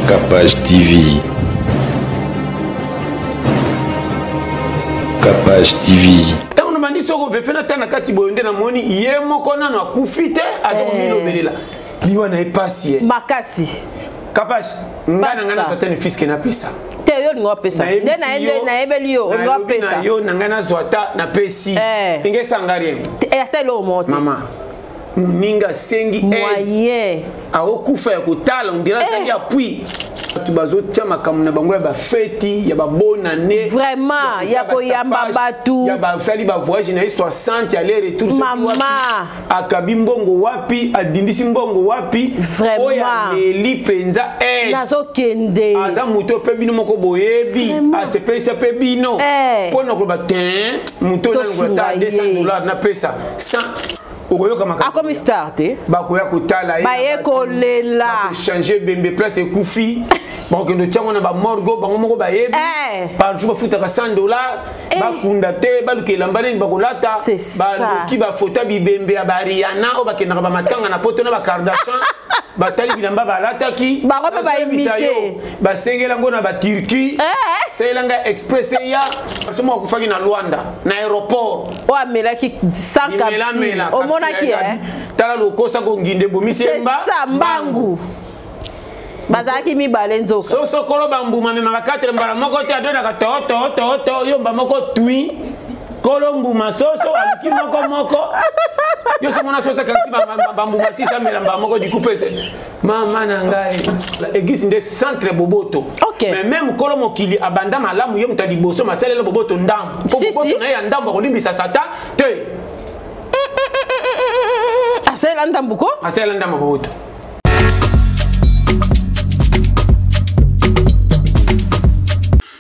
Capage TV. Capage TV. Tant on m'a dit soko vefe na tana kati boyonde na moni yemo kona na kufite azo milo belela. Liwa na epasi. Makasi. Capage. Ngana ngana certaine fils que na pesa. Te yo ngo pesa. Nde na ende na ebeli yo ngo pesa. Yo ngana zwata na pesi. Inge sangari. Ertelo monte. Mama. Muninga sengi moyen. Ao kufa ya kutala on dirait sengi appui. Tu bazo tia makamuna bango ya ba feti ya ba bonne année. Vraiment, ya ko yamba batu. Ya ba sali ba voyage na 60 aller retour sur mama. Akabimbongo wapi, adindisi mbongo wapi. Vraiment. Oya meli penza nazo kende. Aza muto pe bino moko boyebi, a se pesa pe bino. Pona ko ba ten, muto na ngota $200 na pesa. 100 comme starté bakoya kotala baye kolela changer bembe place ekufi donc no tiango na ba morgo bango moko bayebi par jour bafuta ka $100 bakunda te balukela mbaneni bakolata baluki bafota bibembe ya bariana o bakendaka bamatanga na poto na ba Kardashian batali bilamba balataki bango baimite basengela ngo na ba Turquie selanga express ya somo akufaki na Luanda na aéroport o amelaki sakapsi monaki tala lokosa ko nginde bomisemba mbangu bazaki mibale nzoka so kolo bambuma mema 4 mbala moko te adona ka to yomba moko tui kolo mbuma soso aliki moko yo se mona soso kansi bambuma 600 mela moko dikupese mama na ngai la église nde centre boboto mais même kolo mokili abanda malamu yo mutadi boso masalelo boboto ndambo boboto na ya ndambo kolimbisa sata te Asela ndambuko? Asela ndambuko.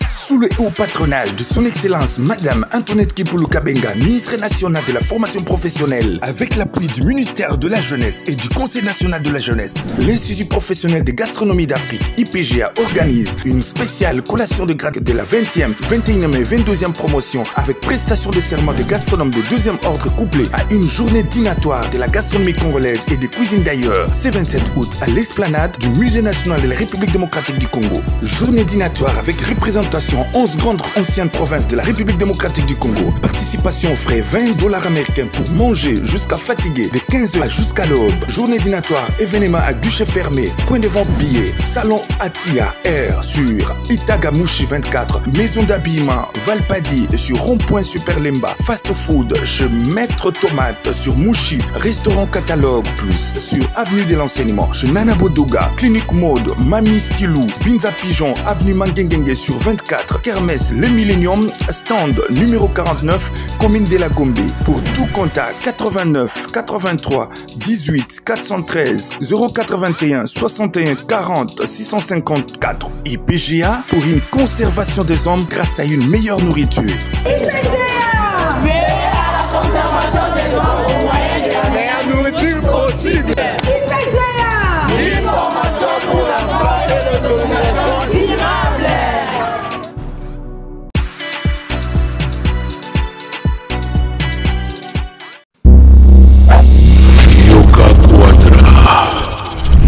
Sous le haut patronage de son excellence Madame Antoinette Kipulu Kabenga, ministre nationale de la formation professionnelle, avec l'appui du ministère de la Jeunesse et du Conseil national de la Jeunesse, l'Institut professionnel de gastronomie d'Afrique, IPGA, organise une spéciale collation de grade de la 20e, 21e et 22e promotion avec prestation de serment de gastronomes de 2e ordre couplé à une journée dînatoire de la gastronomie congolaise et des cuisines d'ailleurs, ce 27 août à l'esplanade du Musée national de la République démocratique du Congo. Journée dînatoire avec représentation 11 grandes anciennes provinces de la République démocratique du Congo. Participation aux frais $20 américains pour manger jusqu'à fatiguer de 15h jusqu'à l'aube. Journée dînatoire, événement à guichet fermé, point de vente billets, salon Atia Air sur Itagamouchi 24, maison d'habillement Valpadi sur Rond-Point Super Lemba, fast food chez Maître Tomate sur Mouchi, restaurant Catalogue Plus sur Avenue de l'Enseignement, chez Nana Bodoga, clinique mode Mami Silou, Binza Pigeon, Avenue Mangengenge sur 24, Kermesse Le Millennium, stand numéro 49, commune de la Gombe. Pour tout contact 89 83 18 413 081 61 40 654. IPGA pour une conservation des hommes grâce à une meilleure nourriture. IPGA, veille à la conservation des hommes au moyen de la meilleure nourriture possible. IPGA, une formation pour la paix et l'autonomisation durable.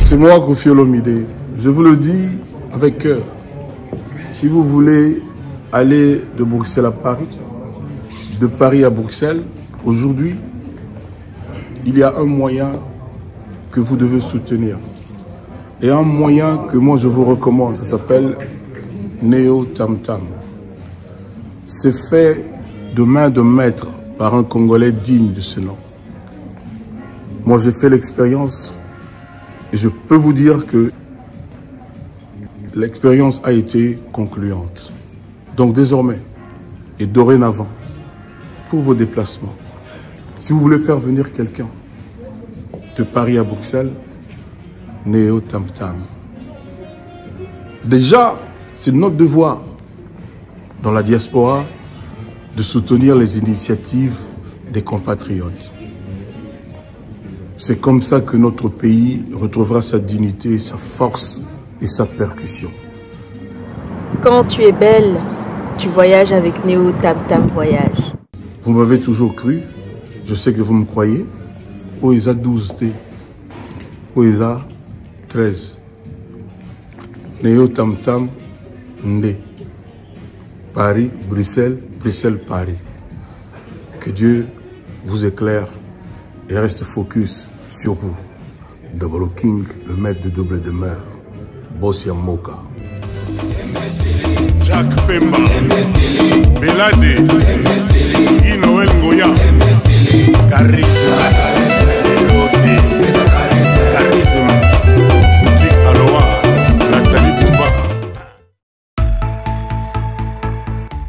C'est moi, Kofi Olomide. Je vous le dis avec cœur. Si vous voulez aller de Bruxelles à Paris, de Paris à Bruxelles, aujourd'hui, il y a un moyen que vous devez soutenir. Et un moyen que moi je vous recommande, ça s'appelle Neo Tam Tam. C'est fait de main de maître par un Congolais digne de ce nom. Moi j'ai fait l'expérience. Et je peux vous dire que l'expérience a été concluante. Donc désormais et dorénavant, pour vos déplacements, si vous voulez faire venir quelqu'un de Paris à Bruxelles, Neo Tam Tam. Déjà, c'est notre devoir dans la diaspora de soutenir les initiatives des compatriotes. C'est comme ça que notre pays retrouvera sa dignité, sa force et sa percussion. Quand tu es belle, tu voyages avec Neo Tam Tam Voyage. Vous m'avez toujours cru, je sais que vous me croyez. OESA 12T, OESA 13. Néo Tam Tam Ndé. Paris, Bruxelles, Bruxelles, Paris. Que Dieu vous éclaire et reste focus sur vous. Double King, le maître de double demeure. Bossia Moka. Jacques Pemba, Belade, Guy Noël Ngoya, Charisme, Charisme, Boutique Aloha, Nathalie Bouba.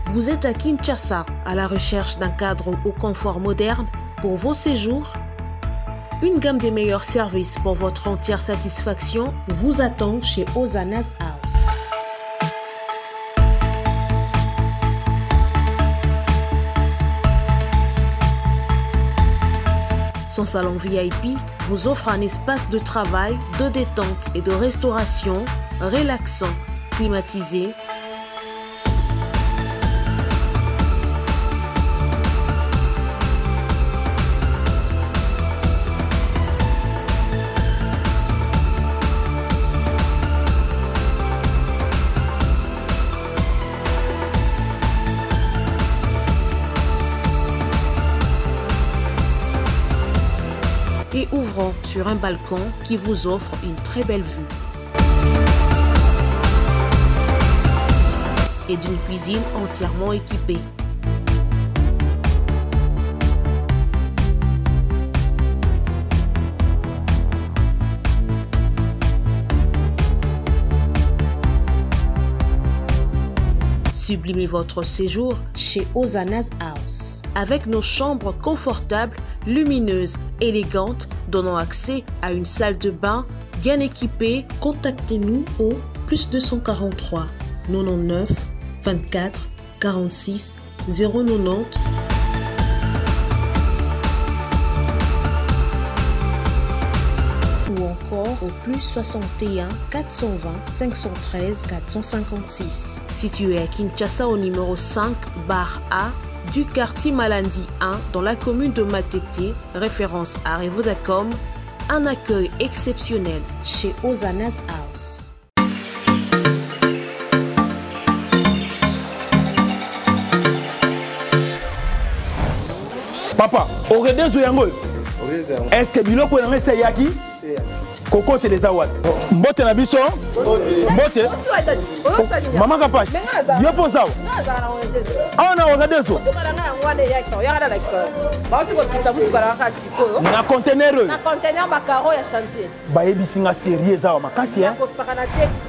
Vous êtes à Kinshasa, à la recherche d'un cadre au confort moderne pour vos séjours? Une gamme des meilleurs services pour votre entière satisfaction vous attend chez Hosanna's House. Son salon VIP vous offre un espace de travail, de détente et de restauration relaxant, climatisé, et ouvrant sur un balcon qui vous offre une très belle vue. Et d'une cuisine entièrement équipée. Sublimez votre séjour chez Hosanna's House. Avec nos chambres confortables, lumineuses, élégantes, donnant accès à une salle de bain bien équipée, contactez-nous au +243 99 24 46 090 ou encore au +61 420 513 456. Situé à Kinshasa au numéro 5 bar A du quartier Malandi 1 dans la commune de Matete, référence à Revodacom, un accueil exceptionnel chez Hosanna's House. Papa, au redezo yango. Est-ce que biloko yango c'est yaki? Koko Telezawad. Mbote na biso? Mbote? Mama Kapash. Yo posa. Ah na redezo. Na conteneur. Na conteneur makaro ya chantier. Ba yebisinga sérieux za makasi hein.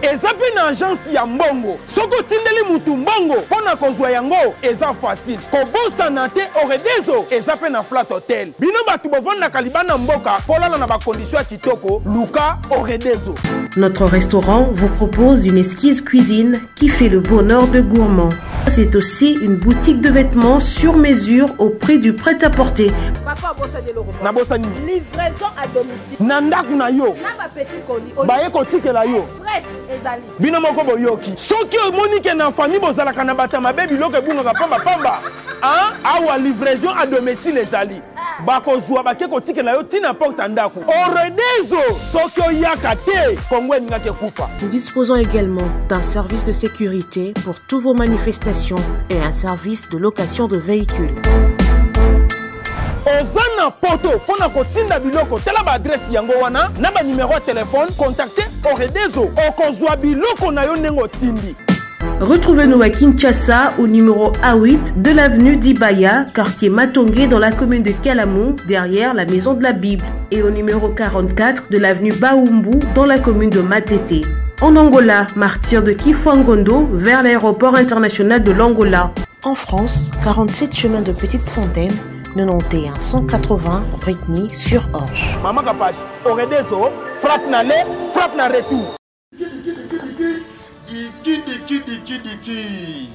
Ezapi na agence ya mbongo. Soko tindeli mutu mbongo pona kozwa yango eza facile. Kobosa na te oredezo ezapi na flat hotel. Bino batu bovanda kalibana mboka polala na ba condition ya kitoko Luka Oredezo. Notre restaurant vous propose une exquise cuisine qui fait le bonheur de gourmands. C'est aussi une boutique de vêtements sur mesure au prix du prêt-à-porter. Livraison à domicile. Nandaku na yo. Na petit colis. Baye ko tikela yo. Express ezali. Bino moko boyoki. Soki omoni na famille bozala kana batama baby loke bunga pamba pamba. Hein? Awa livraison à domicile ezali. Bakozwa bake ko tikela yo tina porte ndaku. Oredezo soki oyaka te kongwe ngake kufa. Nous disposons également d'un service de sécurité pour toutes vos manifestations et un service de location de véhicules. Ozana poto pona kotinda biloko tela ba adresse yango wana na ba numéro de téléphone contactez Oredezo okozwa biloko na yo nengo tindi. Retrouvez-nous à Kinshasa au numéro A8 de l'avenue d'Ibaya, quartier Matongé dans la commune de Kalamou, derrière la maison de la Bible, et au numéro 44 de l'avenue Baoumbu dans la commune de Matete. En Angola, martyr de Kifuangondo vers l'aéroport international de l'Angola. En France, 47 chemin de Petite Fontaine, 91 180 Britney sur Orge. Maman Kapash, Oredezo, frappe na le, frappe na retour.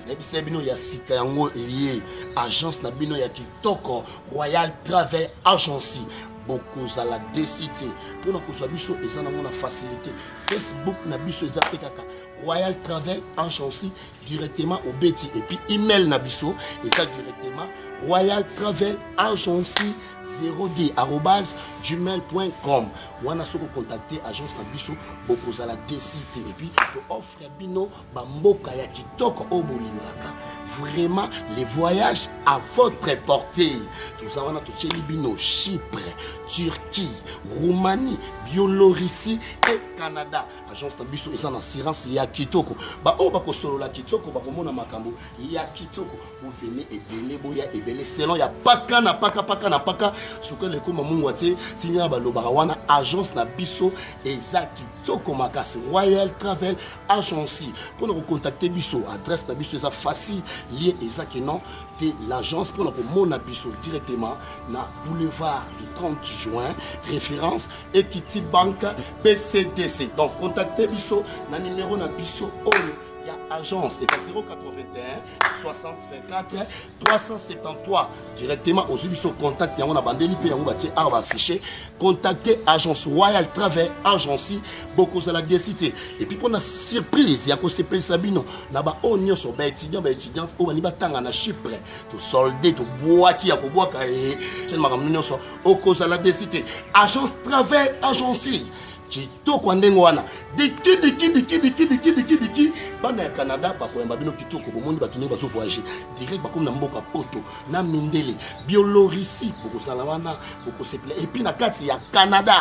Nebisa bino ya sika yango eye agence na bino ya kitoko Royal Travel Agency bokoza la décité pour na kozwa biso eza na mona facilité Facebook na biso eza pekaka Royal Travel Agency directement au Betty et puis email na biso eza directement Royal Travel Agency 0d@gmail.com. Wana soko contacter agence na biso bokoza la décité et puis to offre bino bamboka ya kitoko obolingaka. Vraiment les voyages à votre portée. Tout ça wana to bino Chypre, Turquie, Roumanie, Biélorussie et Canada. Agence na biso eza na assurance ya kitoko. Ba o ba ko solo la kitoko ba komona makambo ya kitoko. Vous venez ebele boya ebele selon ya paka na paka suka le koma mungu ate tinya ba lobara wana agence na biso eza kitoko makasi Royal Travel Agency. Pour nous contacter biso adresse na biso eza facile lié eza que non de l'agence pour nous mona biso directement na boulevard du 30 juin référence Equity Bank BCDC. Donc contactez biso na numéro na biso il y a agence et c'est 081 60 24 373 directement aux biso contact yango na bandeli pe yango batie arba affiché contactez agence Royal Travel Agency beaucoup à la décité et puis pour la surprise ya ko surprise sabino na ba onyo so ba étudiant o bani batanga na Chypre to solder to boaki ya ko boaka et c'est makamno nyonso au cause à la décité agence Travel Agency kitoko ndengo wana diki bana ya Canada bakoyamba bino kitoko bomoni batuni bazo voyager direct bakomi na mboka poto na mindele Biélorussie bokosala wana bokoseple et puis na kati ya Canada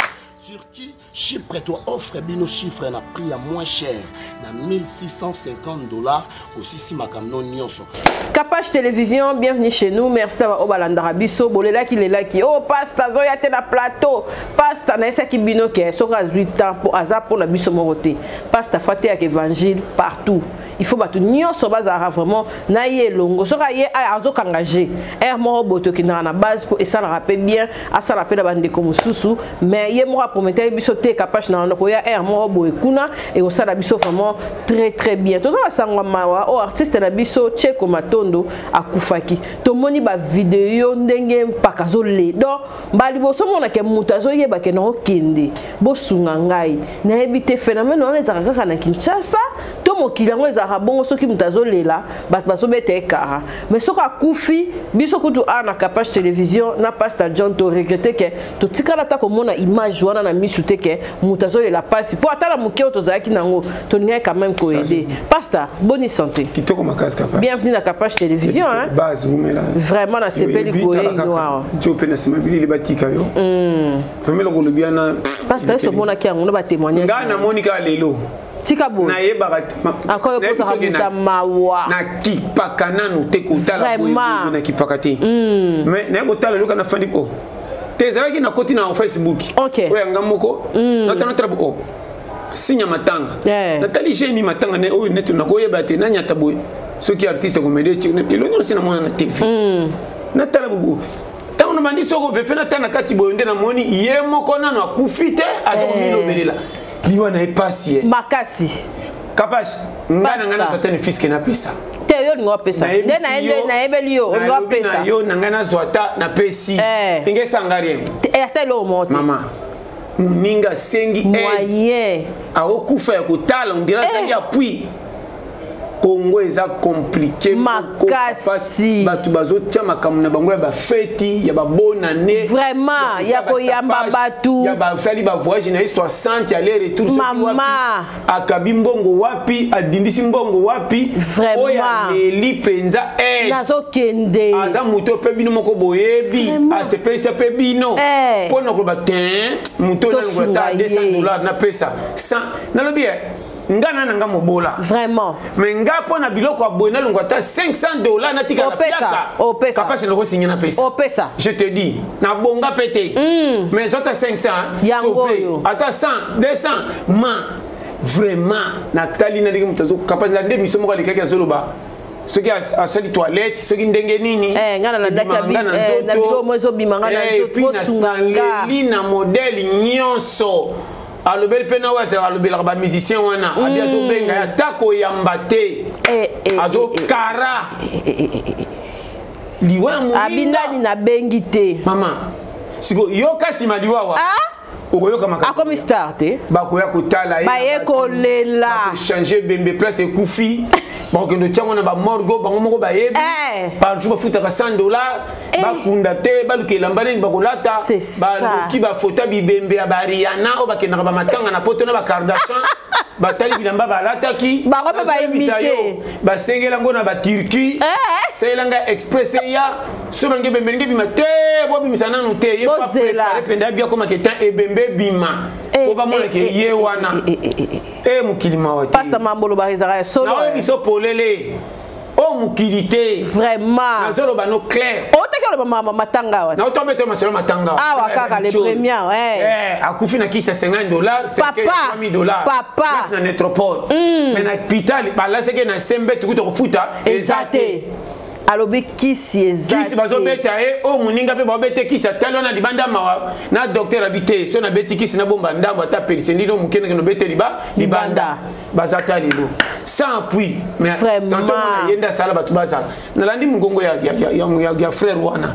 Turquie, Chypre, toi offre bino chiffre na prix à moins cher, na $1650 aussi si ma camion nyonso. Capage Télévision, bienvenue chez nous. Merci d'avoir obalandara biso bolela ki lela ki oh pasta zoya te na plateau. Pasta na esa ki bino ke soka 8 ans pour azap pour na biso moroté. Pasta faté avec évangile partout. Il faut battre nyonso bazara vraiment na ye longo soka ye azo kangager er moro boto ki na base pour et ça le rappelle bien à ça rappelle bande comme susu mais ye moro prometteur biso te capage na ko ya er moro bo ekuna et au ça la biso vraiment très bien to ça sangwa mawa o artiste na biso Cheko Matondo akufaki to moni ba vidéo ndenge mpaka zo le do bali bo so mona ke mutazo ye ba ke no kende bo sunga ngai na ebite phénomène on les akaka na Kinshasa to mokilango bon ceux qui mutazolela baso bete kara mais soka kufi biso kutu ana Capage Télévision na Pastor John to regretter que to tikala ta komona image wana na misute que mutazolela passe pour atala mukeo to zaki nango to ngai quand même ko aider Pastor bonne santé kitoko makasi Capage bienvenue na Capage Télévision hein base vous mela vraiment na sepeli koé noir tu peux na simabili le batika yo vraiment le bien na Pastor so mona ki ngo na ba témoignage ngana Monica lelo Tikabo. Na yeba encore pour ça rabuta mawa. Na kipaka nanu te kutala boye na kipaka te. Mais na kutala luka na fandi po. Tezalaki na koti na Facebook. OK. Oya ngamoko. Na tana trabo. Sinya matanga. Natali jeni matanga ne oyo netu na koyeba te na nyata boye. Soki artiste comédien ti elo nyona sina mona na TV. Na tala bubu. Tango na bandi soko vefe na tana kati boye nde na moni yemoko nanu akufite azo komilo belela. Liwana e pasi makasi Capage ngana certaine fils na pesa te yo ngo pesa nde na ende na ebelio ngo pesa yo ngana zwata na pesi inge sangarie ete lo moto mama muninga sengi moyen a okufa ya kutala on dirait ça y appuie Congo eza compliqué makasi batu bazotia makambo na bango ya ba feti ya ba bonne année vraiment ya koyamba batu ya ba sali ba voyage na 60 ya aller retour mama akabi mbongo wapi adindisi mbongo wapi vraiment oya eli penza nazo kende aza muto pe bino moko boyebi a se pesa pe bino pona ko ba ten muto na ngota $200 na pesa 100 na lobi ngana nanga mobola vraiment mais nga pona biloko abona longota $500 na tika na piaka opesa Capage ndoko signer na pesa opesa je te dis na bonga pété mais zota 500 sauvé ata 100 200 ma vraiment Nathalie na digi mutazo Capage na ndé miso moko lekaki azoloba soki asali toilette soki ndenge nini ngana na ndaki na bilo mozo bimanga na nzoto sunganga lina modèle nyonso alobel pena waza alobel ba musicien wana abiazo benga ya tako yambate azo kara liwa mu abindani na bengite mama siko yo kasi maliwa okoyoka makaka akomi start bakoya kotala ba ekolela changer bembe place ekufi Bon, que nous tiens, on a ba morgo, ba morgo ba yebi. Par jour, faut faire $100. Ba kundate, ba luke lambane, ba golata. C'est ça. Ba qui ba fota bibembe ba Rihanna, o ba kenaka ba matanga na poto na ba Kardashian. Ba tali bilamba ba lata ki. Ba robe ba imité. Ba sengela ngona ba Turquie. C'est langa express ya. So bange bembe bima te, bo bimisana no te. Ye pa préparer penda bien comme que temps e bembe bima. Ko ba mona ke ye wana. Mukilima wati. Pasteur Mambolo Barizara solo. Na biso polele. Oh mukilité. Vraiment. Na zolo ba no clair. O te ke lo mama matanga wati. Na to beto masolo matanga. Ah wakaka les premiers. Akufi na kisa $50, c'est que $3000. Papa. Na métropole. Mais na hôpital ba la c'est que na sembe tuku to futa ezate. alobi kisi ezali kisi bazo beta o muninga pe ba bete kisi talo na libanda mawa na docteur habité so na beti kisi na bomba ndambo ata personnel no mukene ke no bete libanda bazata lelo sans appui mais tanto na yenda sala batu basala na landi mungongo ya frère wana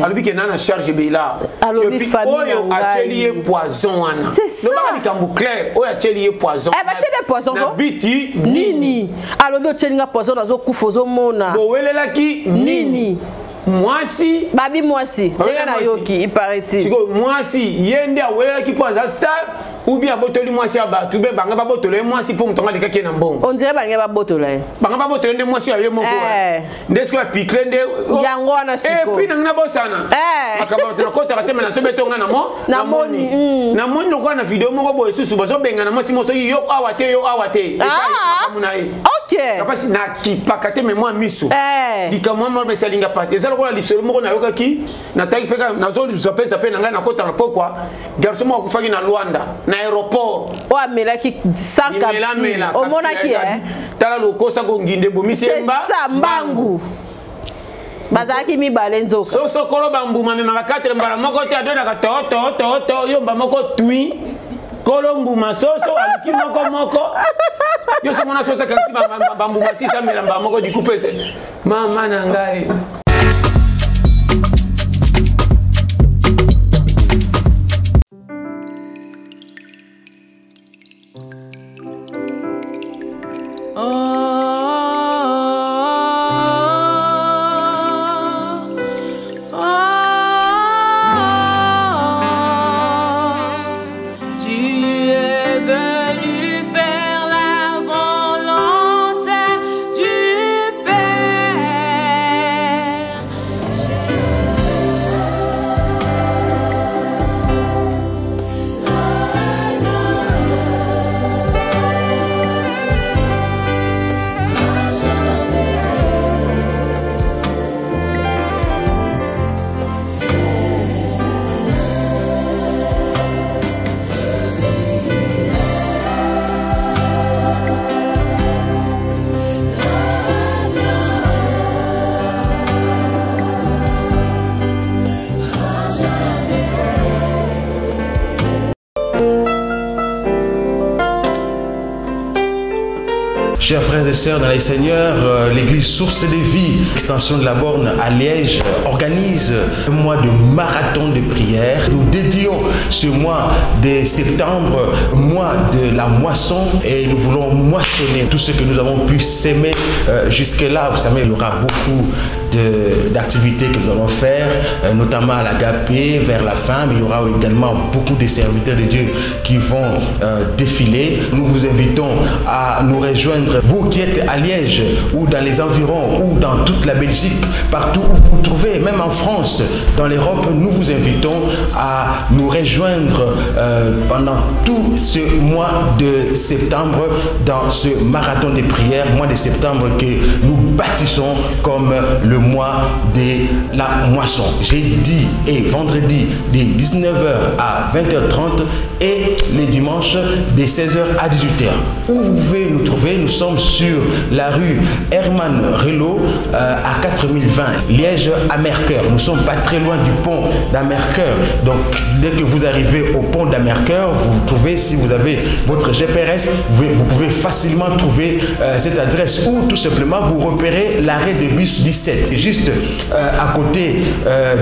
alobi ke nana charge beila alobi famille atelier poison wana no ba likambu clair o atelier poison ba telier poison na biti nini alobi otelinga poison nazo kufozo mona bo welelaki nini mwasi babi mwasi ndenge na yoki ipareti siko mwasi yende awelelaki po aza star ou bien botoli mwasi abatu be banga babotole mwasi po mutonga likaki na mbongo on dirait banga babotole banga babotole nde mwasi aye moko ndesko ya pikle nde yango wana siko et puis nanga bosana akaba tena kota kateme na sobe tonga na moni lokwa na video moko boye susu bazo benga na mwasi moso yo awate akamuna e OK kapasi na kipaka te mémoire miso likamwa mo besalinga passe ezalo ko la lisolo moko na yokaki na taki peka na zo zapesa pe nanga na kota na pokwa garçon mo akufaki na Luanda na aéroport wa melaki sakapsi omonaki tala lokosa ko nginde bomisemba mbangu bazaki mibale nzoka so kolo bambuma mema 4 mbala moko te adona ka to yomba moko tui kolombu masoso aliki moko yo se mona sosa kansi bambuma sisa melamba moko dikupese mama na ngai Chers frères et sœurs dans les Seigneurs, l'église Source de Vie, extension de la Borne à Liège, organise un mois de marathon de prière. Nous dédions ce mois de septembre, mois de la moisson, et nous voulons moissonner tout ce que nous avons pu s'aimer jusque-là. Vous savez, il y aura beaucoup d'activités que nous allons faire, notamment à l'Agapé vers la fin, mais il y aura également beaucoup de serviteurs de Dieu qui vont défiler. Nous vous invitons à nous rejoindre, vous qui êtes à Liège ou dans les environs ou dans toute la Belgique, partout où vous vous trouvez, même en France, dans l'Europe, nous vous invitons à nous rejoindre pendant tout ce mois de septembre dans ce marathon de prières, mois de septembre que nous bâtissons comme le mois de la moisson. Jeudi et vendredi de 19h à 20h30 et les dimanches de 16h à 18h. Où vous pouvez nous trouver, nous sommes sur la rue Herman Relo à 4020 Liège à Mercœur. Nous ne sommes pas très loin du pont d'Amercœur. Donc dès que vous arrivez au pont d'Amercœur, vous trouvez, si vous avez votre GPS, vous pouvez facilement trouver cette adresse ou tout simplement vous repérez l'arrêt de bus 17. c'est juste à côté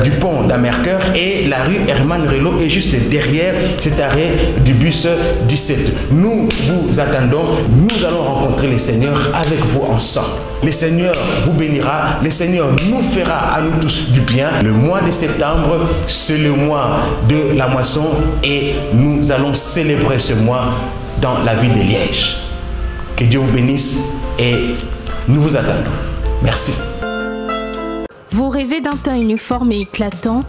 du pont d'Amercœur, et la rue Herman Relo est juste derrière cet arrêt du bus 17. Nous vous attendons, nous allons rencontrer les seigneurs avec vous ensemble. Le Seigneur vous bénira, le Seigneur nous fera à nous tous du bien. Le mois de septembre, c'est le mois de la moisson et nous allons célébrer ce mois dans la ville de Liège. Que Dieu vous bénisse et nous vous attendons. Merci. Vous rêvez d'un teint uniforme et éclatant?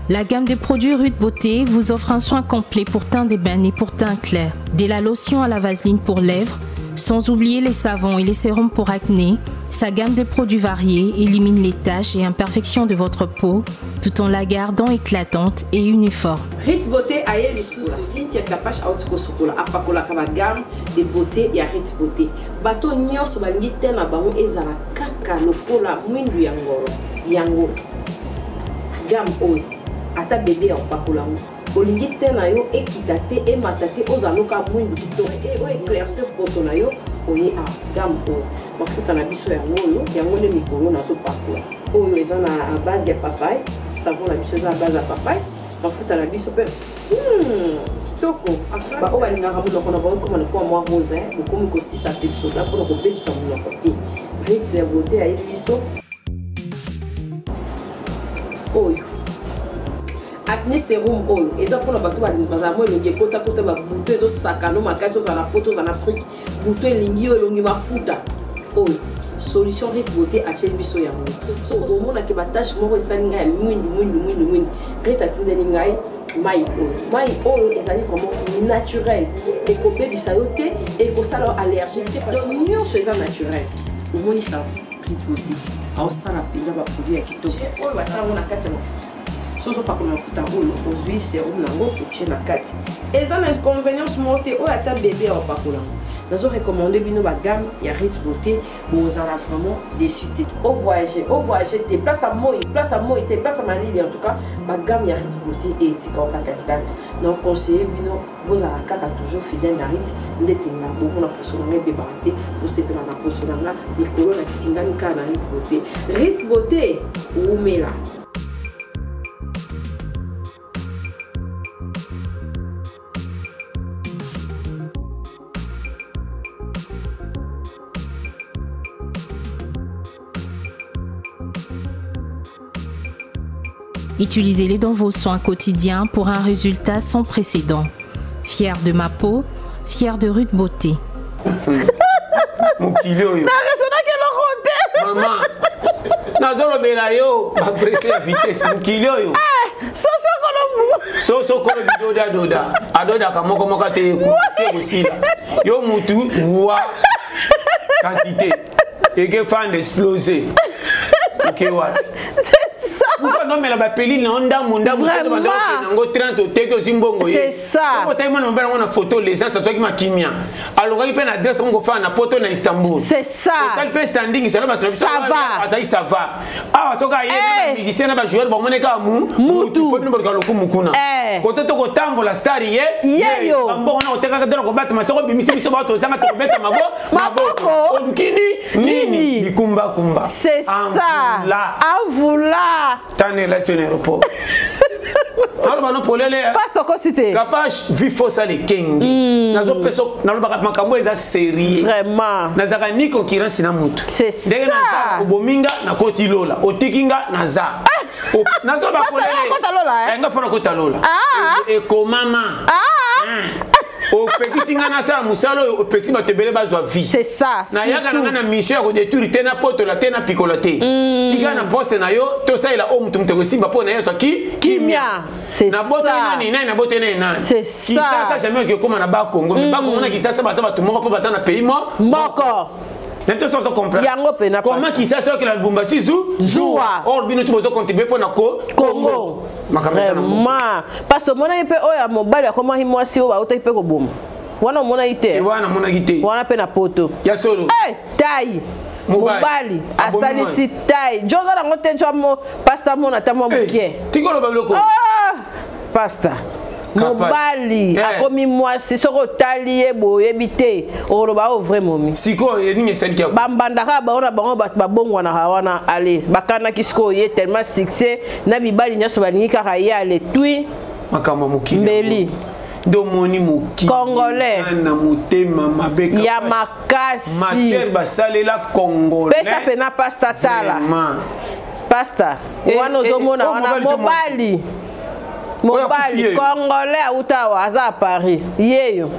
La gamme de produits Rude Beauté vous offre un soin complet pour teint d'ébène et pour teint clair. De la lotion à la vaseline pour lèvres, sans oublier les savons et les sérums pour acné, sa gamme de produits variés élimine les taches et imperfections de votre peau tout en la gardant éclatante et uniforme. Rude Beauté a eu les sous Cynthia Kapash Autiko Sokola apakola kaba gamme de beauté et Rude Beauté. Bato nyonso balingi te na bango ezala kaka lokola mwindu yango gamme oyo ata bébé apakola olingi te na yo ekita te emata te ozaloka mwindu kitoko e oyo éclaircir poto na yo oye a gamme oyo mafuta na biso yango nde mikolo nazopakola oyo eza na base ya papaye savon na biso eza na base ya papaye mafuta na biso mpe kitoko baoyo balingaka monoko na bango koma nakoma mwa rose bokomi kosisa mpe bisoda mpona kobebisa monoko te Rude ya beauté ayebi biso oyo acné sérum oyo eza mpona bato bazala mo elongi ekota babuto ezosakano makasi ozala na poto ozala na afrique buto elingi yo elongi mafuta oyo solution Rude Beauté atieli biso yango so omonaki batashe moko esali ngai ya mwindu Rude atindeli ngai mai oyo ezali vraiment naturel ekobebisa yo te ekosala yo allergique te donc nyonso eza naturel omonisa Rude Beauté aosala mpenza baproduit ya kitoko oyo basalango na kati ya mafuta soso pakola mafuta oyo ozwi serum nango otie na kati eza na inconvénience moko te oyo ata bébé aopakola ngo nazo recommande bino bagamme ya Rude Beauté bozala vraiment déçu te au voyager te place à moi te place à malili en tout cas bagamme ya Rude Beauté etika okaka date donc conseiller bino bozala kaka toujours fidèle na Rude ndeti na bomona poso na ebebaka te bosepela na poso na mikolo na tingani kaka na Rude Beauté. Rude Beauté umela. Utilisez-les dans vos soins quotidiens pour un résultat sans précédent. Fier de ma peau, fier de Rude Beauté. Maman, nazolobela yo bapresse ya vitesse mukili oyo soso kolo doda adoda moko te kusila yo mutu wa quantité et fan d'exploser. OK wa pourquoi non mais la pelile na onda munda ngo 30 oteke ozimbongo ye c'est ça ko taima no bana photo les ça soit qui ma kimia alors qui pe na adresse ngo fa na poto na Istanbul c'est ça tal pe standing ça va ça va ah soka ye musicien na ba joueur ba moneka mutu ko no ba lokumu kuna ko to ko tambola star ye yeyo ambo na oteka ka dona ko bata masoko bimisi biso ba to zanga to beta maboko olukini nini bikumba kumba c'est ça avula tane la sur l'aéroport. Alors non polele pastor ko cité Kapash vifo ça les kengi nazo peso na lo makambo eza sérieux vraiment nazaka ni concurrence na mutu c'est ça obominga na koti lola otikinga naza nazo ba polele nga fona kota lola e ko mama au Pekisinga na sa musalo au Pekisi batebele bazwa vie c'est ça na yaka na mission ya ko détruire tena poto la tena picoloté kika na poste na yo to ça ila o mutu muteko simba po na yo ça kimia c'est na bote nani na bote nani c'est ça ça jamais que comme na ba Congo mais ba Congo na kisasa ba batu moko po baza na pays moko Nento so comprendre. Comment qui ça que la Lubumbashi Zoua. Or bino tu bozo contribuer pour na Congo. Vraiment. Parce que mona ipe oya mobile comment hi mwasi o ba uta ipe ko boma. Wana mona ite. Wana mona gite. Wana pe na poto. Ya solo. Eh, tai. Mobali. Asali si tai. Joga na ngote jo mo pasta mona ta mo mukie. Tikolo ba biloko. Ah! Pasta. mobali akomi mwasi soko tali ye boyebi te oloba o vrai momi siko elingi esaliki bambandaka baona bango bato babongwanaka wana ale bakanaki siko ye tellement succès na mibali nyonso balingi kaka ye ale twi makambo mokili mbeli domoni mokili congolais na motema mabeka ya makasi matière basalela congolais pesa pena pasta tala pasta wana ozomona wana mobali congolais autawa aza à Paris yeyo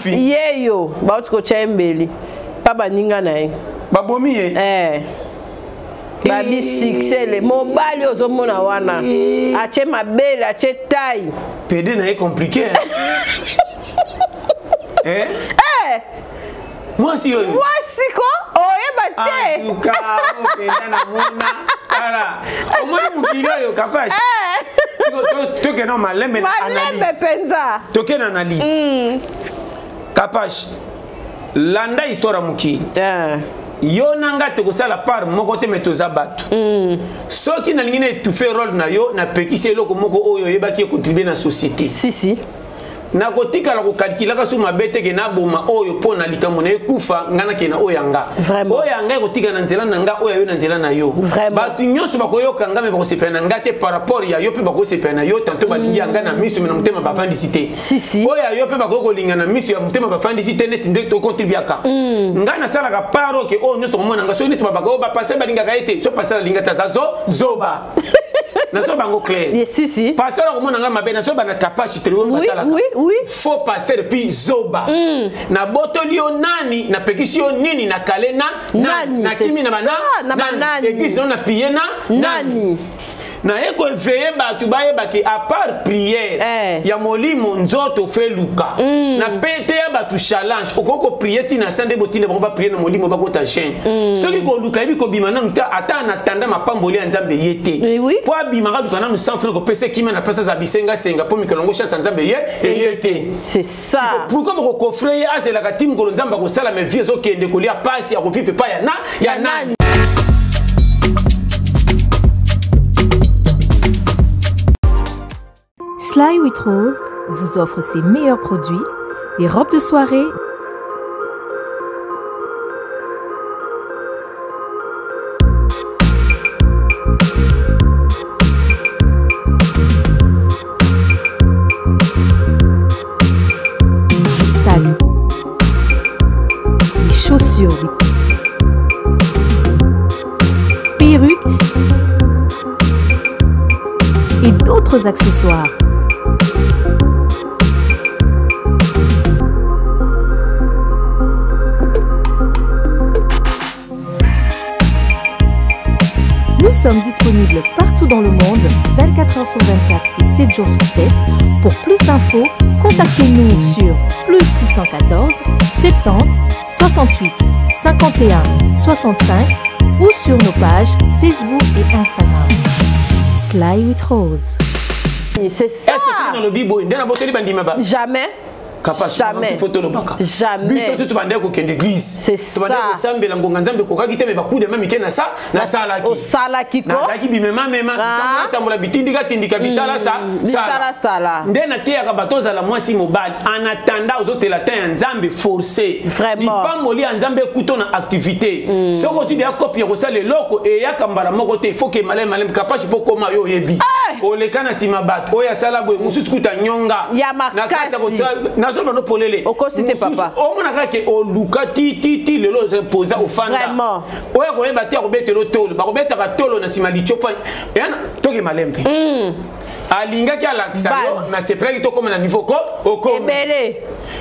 yeyo bauti kotia embeli pa baninga na ye babomi ye babi succès le mobali ozomona wana atie mabele atie taille pede na ye compliqué mwasi oyo mwasi ko oyeba te omoni mokili oyo kapashe toke na malembe penza toke na analyse kapashe landa histoire ya mokili yo nanga tokosala part moko te me toza bato soki nalingi na étouffe rôle na yo napekisi eloko moko oyo oyebaki econtribue na société si nakotikala kokalkulaka so mabe teke naboma oyo mpo na likambo na ye kufa nga nakena oyo yanga oyo yanga ekotika na nzela na nga oyo yo na nzela na yo bato nyonso bakoyoka nga me bakosepela na nga te par rapport ya yo mpe bakosepela na yo tanto balingi yanga na miso me na motema bafandisi te oyo ya yo mpe bakoki kolinga na miso ya motema bafandisi te neti nde tokontribuaka nga nasalaka part oke oyo nyonso komona nga soki neti babaka oyo bapasel balingaka ye te so pasel alinga te aza zoba naso bango clair pasteur akomona nga mabe naso bana tapage trio batalaka faux pasteur puis zoba na botoli yo nani na pekisi yo nini na kale na kimi na bana église non na piye nani na eko eveye bato bayebaki à part prière ya molimo nzoto fe luka na pete ya bato challenge okoko prier ti na sande botine bango ba prier na molimo bakota chaîne soki ko luka yebi ko bima na muta ata na tanda mapamboli ya nzambe yete po abima ka luka na centre ko pese kimi na pesa za bisenga senga po mikolongo chance nzambe yete c'est ça pourquoi boko kofreye azela ka tim ko nzamba ko sala me vie zo kende ko lia pasi ya ko vipe pa ya nani Sly with Rose vous offre ses meilleurs produits, les robes de soirée, les sacs, les chaussures, les perruques et d'autres accessoires. Nous sommes disponibles partout dans le monde, 24 heures sur 24 et 7 jours sur 7. Pour plus d'infos, contactez-nous sur +614 70 68 51 65 ou sur nos pages Facebook et Instagram. Sly with Rose. C'est ça. Jamais. Jamais. Jamais. C'est ça. no polele okosite papa omona kake oluka ti lelo imposa ofanda vraiment oya ko yeba ti akobetelo tolo bakobeta ka tolo na sima lichopa yana toke malembe alinga ki alakisa yo na seplaki to comme na niveau ko ebele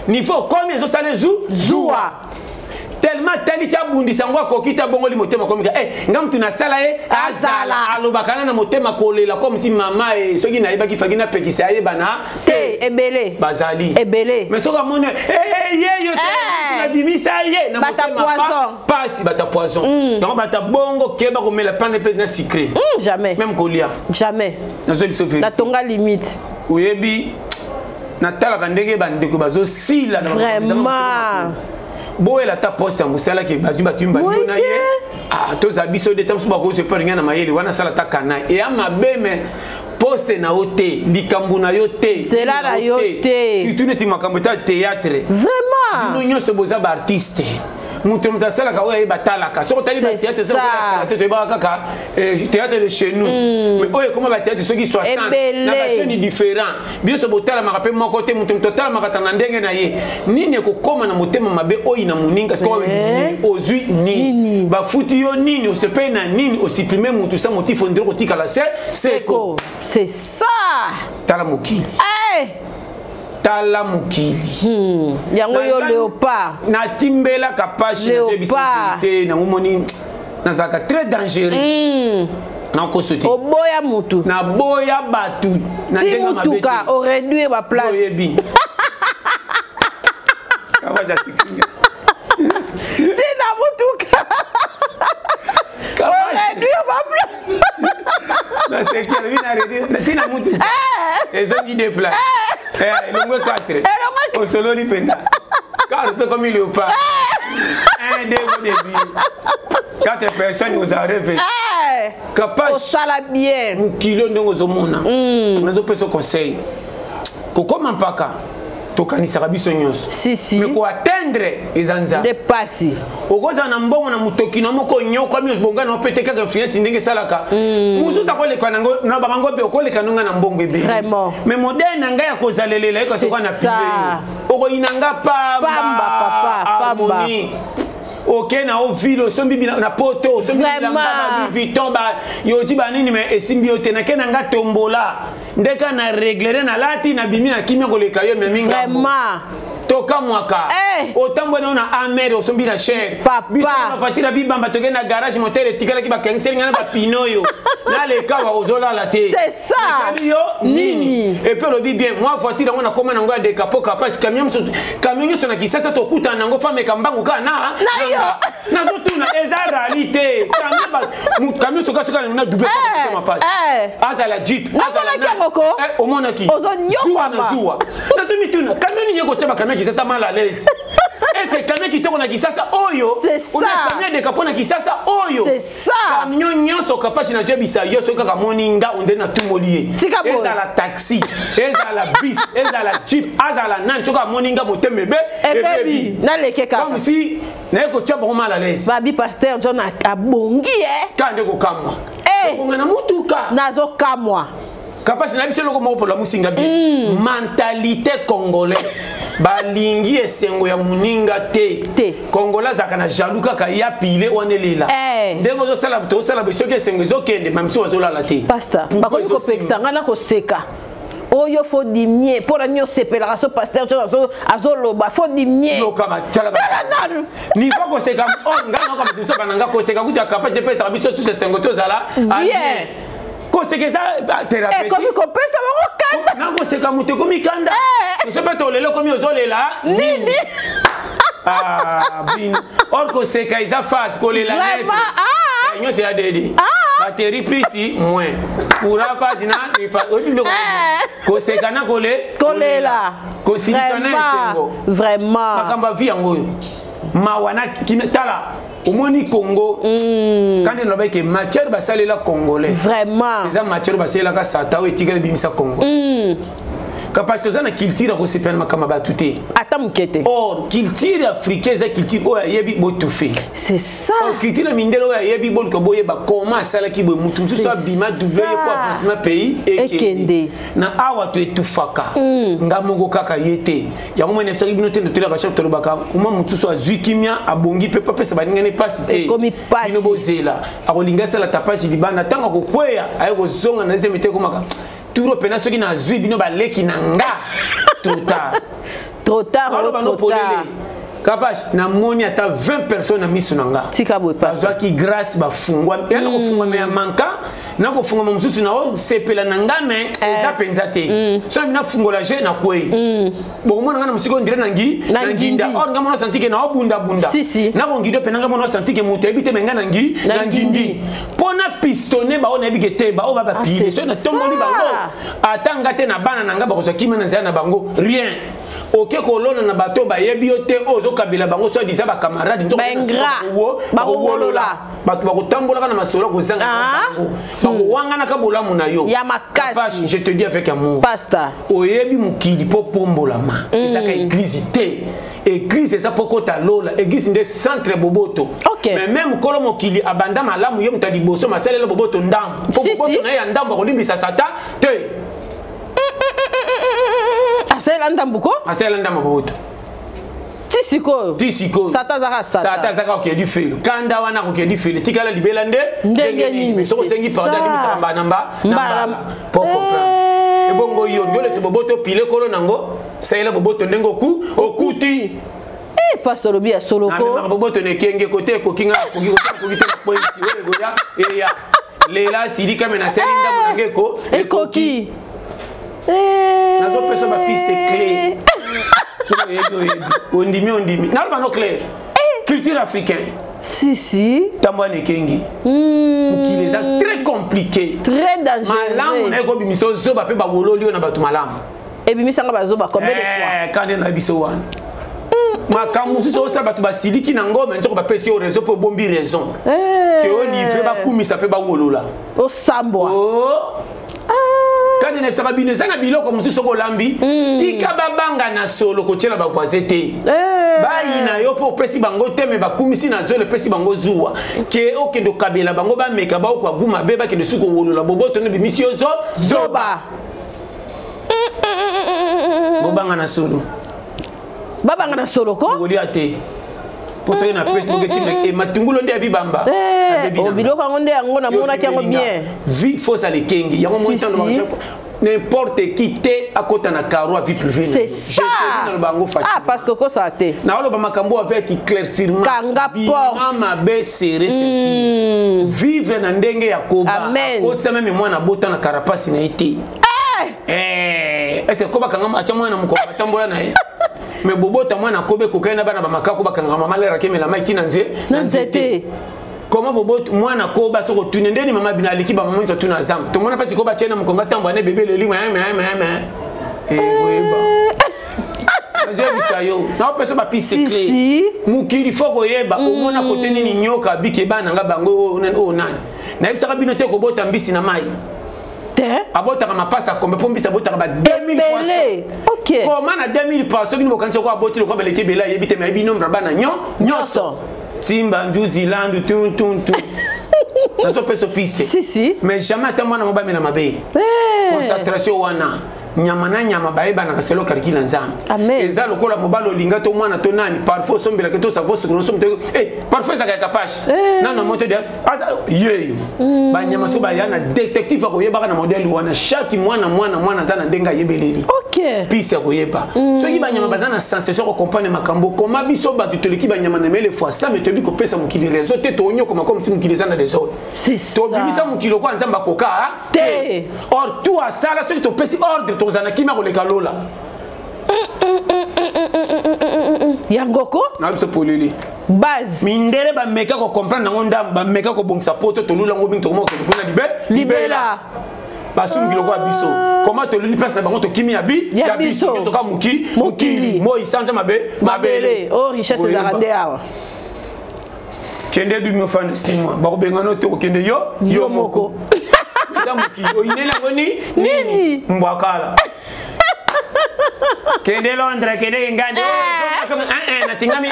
niveau comme ezo sale zuwa tellement tali tia bundisa ngwa kokita bongoli motema komika ngam tuna sala ye azala alobakana na motema kolela comme si mama soki na yebaki fagina pekisa ye bana te ebele bazali ebele mais soka mona ye yo na bimisa ye na motema pasi bata poison donc bata bongo keba komela pane pe na sucré jamais même kolia jamais nazo biso vérité na tonga limite oyebi na talaka ndenge bandeko bazo sila na vraiment boela ta poste musala ke bazimba tumba na ye to za biso de tamsu ba ko se peringa na mayele wana sala ta kana e ama beme pose na yo te likambo na yo te nzela na yo te surtout neti makambo ta théâtre vraiment bino nyonso boza baartiste mutu asalaka oyo batalaka soki otali bathéâtre toyebaka kaka théâtre de chez nous mais oyo ekoma bathéâtre soki 60 na bacheni différent biso botalamaka mpe moko te mutu otalamaka ta na ndenge na ye nini ekokoma na motema mabe oyo na moninga sikoyo ozwi nini bafuti yo nini osepeli na nini osupprime mutu sa motif ondire kotikala seko c'est ça tala mokili tala mokili yango yo léopard natimbela kapashe na jebisote na moni nazaka très dangereux na kosote oboya mutu na boya batu na ndenga mabete mutuka o réduire ba place oyebi kawaja sikinga tina mutuka o réduire ba place na sekere vina réduire tina mutuka ezongi de place elongwe 4 osololi penda car pe comme il est pas un début 4 personnes vous a rêvé capable sala bien mukilo ndongo zomona nazo peso conseil ko koma mpaka tokanisaka biso nyonso mais ko atteindre ezanza de passi okoza na mbongo na mutoki na moko nyoka mi bonga na pete kaka finance ndenge salaka mususa ko leka nango na bango be ko leka nonga na mbongo ebe vraiment mais modèle nanga ya kozalelela eko toka na pile oko inanga pamba ok na o ville sombi na poto sombi na Vuitton ba yoti banini mais esimbi yote na kenanga tombola ndeka na régler na lati na bimi na kimia koleka yo minga vraiment toka mwaka otambo na amer osombi na cher biso na fatira bibamba toke na garage moteur etikala ki ba kengsel ngana ba pinoyo na le kawa ozola la te c'est ça yo nini et puis le bien moi voiture ngona koma na ngo de capo capage camion so na kisasa to kuta nango femme kambangu kana na zo tuna eza réalité camion so kasoka na double ma passe aza la jeep aza la o monaki ozonyoka na zuwa na zo mituna camion yeko chaba camion kisasa mal à l'aise et c'est camion qui toko na kisasa oyo on a camion de capo na kisasa oyo c'est ça camion nyonso capage na jebisa yo so kaka moninga onde na tumolié eza la taxi eza la bis eza la jeep eza la nan so kaka moninga motemebe et baby na leke kaka comme si na ko chaba ko mal à l'aise babi pasteur John abongi kande ko kamwa ko ngana mutuka nazo kamwa kapasi na biso loko moko pola musinga bi mentalité congolais balingi esengo ya muninga te congolais zaka na jaloux kaka ya pile wanelela ndenge zo sala to sala biso ke esengo zo kende mamisi wazola la te pasteur bakoni ko pekisa ngana ko seka oyo faut diminuer pour la nyo sepelaka so pasteur azoloba faut diminuer yo kama tala ni pas ko seka ngana ko biso bananga ko seka kuta capable de pesa biso sur esengo to zala bien koseka thérapeutique comme kopesa bango kanda na koseka mutu komi kanda sope tolelo komi ozolela nini bin or koseka eza face kolela net nyonso ya dede bateri prisi moins pura pasi na koseka na kolela kosilika na esengo vraiment makamba vi yango oyo mawana tala omoni Congo quand on a que matière basalela congolais vraiment les matière basalela ka sata o etikele bimisa Congo capacité na culture ko sepena kama batute atamukete or culture africaine za culture o yebi botufe c'est ça culture mindelo o yebi bol ko boye ba comment sala ki bo mutu so bima double pour avancement pays ekende na awa to etufaka ngamongo kaka yete ya mo ne fsaki binote de tela chef tolobaka kuma mutu so azwikimia abongi pe pesa baninga ne pasite bino bozela akolinga sala tapage libana tanga ko kweya ayeko zonga na zemete komaka turo pena soki na zwi bino baleki na nga trop tard Kapash na moni ata 20 personnes na misu nanga tika boy passe azaki grâce ba fungwa ya na kufungwa me manka na kufungwa msusu na o sepela nanga me eza penza te so mina fungola je na kwei bo mona ngana musiko ndire nangi nginda or ngamo no santike na obunda na kongido penanga mono santike mutu ebite menga nangi ngindi pona pistonné ba ona ebike te ba o ba pile so na tomboli bango atanga te na bana nanga ba kozakima na nzana bango rien OK kolona na bato ba yebi yote ozo kabila bango so disa ba camarade nzo ba wolola bato ba kotambola na masolo ko zanga ba ko wanga na kabola muna yo ya makasi je te dis avec amour pasteur oyebi mukili po pombola ma ezaka église te église eza poko ta lola église nde centre boboto mais même kolo mokili abanda malamu yo mutali boso masalela boboto ndambo po boboto na ya ndambo kolimbisa sata te asela ndambuko asela ndambo boboto tisiko sata zaka ko di felo kanda wana ko di felo tikala libela ndenge nini soko sengi pardon misamba namba po comprendre ebongo yo ndole se boboto pile kolo nango saela boboto ndengo ku okuti pastor Obia soloko na boboto ne kenge kote ko kinga ko te polisi we goya eya lela sidika mena selinda monangeko ekoki nazo pesa ba piste clé ondimi nalba no clair culture africaine si tambo ne kengi mukile za très compliqué très dangereux malamu na ko bimiso zoba pe ba wololi na batu malamu et bimisanga bazoba combien de fois quand na biso wana makamu so sa batu ba siliki na ngoma nzoko ba pesi au réseau pour bombi raison que au livre ba kumisa pe ba wolola o sambo quand ne sera bien ça na biloko musu soko lambi tika babanga na solo ko tshela ba voisin te bayi na yo po pesi bango te me ba kumisi na zolo pesi bango zuwa ke okendo kabela bango ba meka ba ko guma beba ke suko wolola boboto ne bimisio zoba bobanga na solo babanga na solo ko ngoli ate poso na pesi boke timbe e matungulo nde abibamba o biloko ngonde yango na mona kyango bien vie fausse à l'ékengi yango monta no n'importe qui te à côté na caro à vie privée c'est ça parce que ça te na oloba makambo avec éclaircissement kanga porte ma be serré vivre na ndenge ya koba côté même moi na bota na carapace na été est-ce que koba kanga acha mwana mko batambola na ye mais bobota mwana kobe kokaina bana ba makako bakanga mama lera kemela maiti na nzete comment boboto mwana koba soko tunendeni mama bina likiba mama nzo tuna zamba to mwana pasi koba chena mkonga tambo ne bebe le limo boyeba je bisayo na pesa ba piste clé mukiri foko yeba omona koteni ni nyoka bike bana nga bango o nani na ebisa bino te ko bota mbisi na mai abota kama pasa kombe pombi sabota ba 2000 poissons OK comment na 2000 poissons ni bokanisa ko aboti ko beleke bela yebite me bi nombre bana nyoso Timba Njuzi Land tun nazo peso piste si mais jamais attends na mobami na mabe concentration wana nyama na nyama baeba na kaselo karikila nzambe eza lokola mobalo linga to mwana to nani parfois sombela ke to savo sukuru sombe parfois za kapash nana moto de ye ba nyama so ba yana detective ko yeba na modèle wana chaque mwana zana ndenga yebeleli OK piste ko yeba so ki ba nyama bazana sensation ko comprendre makambo koma biso ba tutoleki ba nyama na mele fois ça me te bi ko pesa mukili réseau te to onyo comme si mukili zana des autres c'est ça to bimisa mukilo kwa nzamba koka te or tu a sala so to pesi ordre tozana kima koleka lola yangoko na biso poleli base mindele ba meka ko comprendre ngo ndam ba meka ko bongisa poto to lula ngo binto ko kuna libela basungilo kwa biso comment to luli pesa bango to kimi ya biso so ka mukili mo isanza mabele oh richesse za rande awa kende du mofana 6 mois ba ko bengano to kende yo moko muki oinela ngoni nini mbwakala kende Londres kende ngande na tingami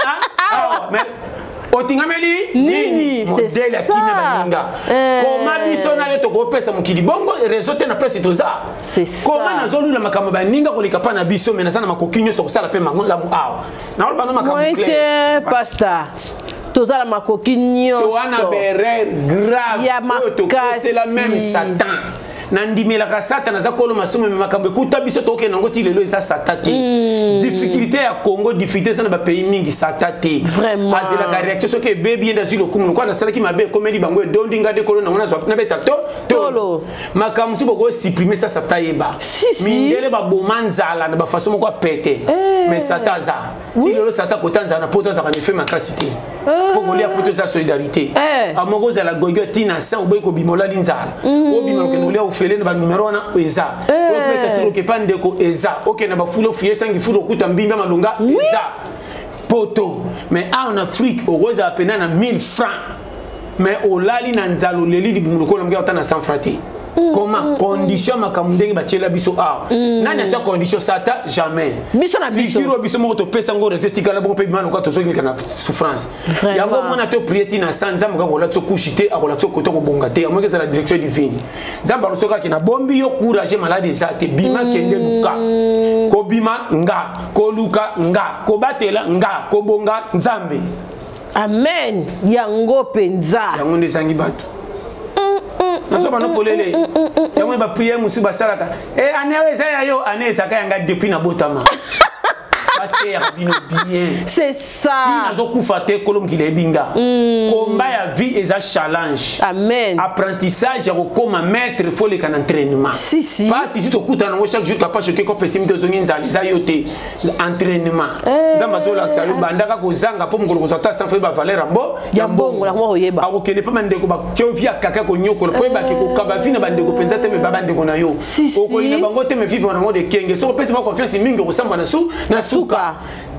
mais otingameli nini modèle ya kime baninga koma biso na yo to ko pesa mukili bongo réseau te na pesa toza koma na zolula makamba baninga ko lika pa na biso mais na sana makokinyo so sala pe mango la mu awa na oloba no makamba clair pasta tozala makokinyo to wana berer grave to c'est la même Satan nandimela ka Satan za kolo masumu makambo kuta biso to ke nango ti lelo eza Satan te difficulté ya Congo difficulté ça na ba pays mingi Satan te vraiment azela ka réaction so ke baby nda zilo kumu kwa na sala ki mabe komeli bango dondi ngade kolo na ngona zo na beta tolo makambo su boko supprimer ça Satan yeba mindele ba bomanzala na ba façon ko pete mais Satan za ti lelo Satan ko tanza na poto za ka ne fait makasité Pour qu'on ait apporté sa solidarité. À mon gars, la gogo tina sans oublier que bimola linzal. Au bimola que nous l'avons fait le numéro na eza. Au mettre tout que pas ndeko eza. Ok na ba fulo fier sans qu'il faut okuta mbinga malunga eza. Poto. Mais en Afrique, au rose à peine à 1000 francs. Mais au lali nanzalo leli di bumulo ko namga otana 100 francs. Comment condition makamundenge bachela biso a nani acha condition sata jamais biso na biso figure biso mo to pesa ngo resetika la bon pe bimano ko to so na souffrance yango mona to prieti na sanza mo ko la to kushite akola to ko to ko bongate mo ke za la direction divine nzamba losoka ki na bombi yo courage malade zate bima kende luka ko bima nga ko luka nga ko batela nga ko bonga nzambe amen yango penza yango ndesangi bato naso bano polele yamwe ba prier musu basalaka anewe za yo ane zaka yanga depuis na botama bien. C'est ça. Combat ya vie et ça challenge. Amen. Apprentissage comme maître il faut les can entraînement. Si si. Pas si tu te coûtes chaque jour capable choquer ko pessim de zongin za yote entraînement. Ndamba zo la sayo bandaka ko zanga po ngolo ko zata sans faire ba valeur ambo ya mbongo la mo yeba. Ako kene pa mande ko ba tio via kaka ko nyoko po ba ko kaba vina bande ko penza te me baba ndeko na yo. Oko ina bango te me vivre na mode kenge. So pesa ba confiance mingi ko samba na su na suka.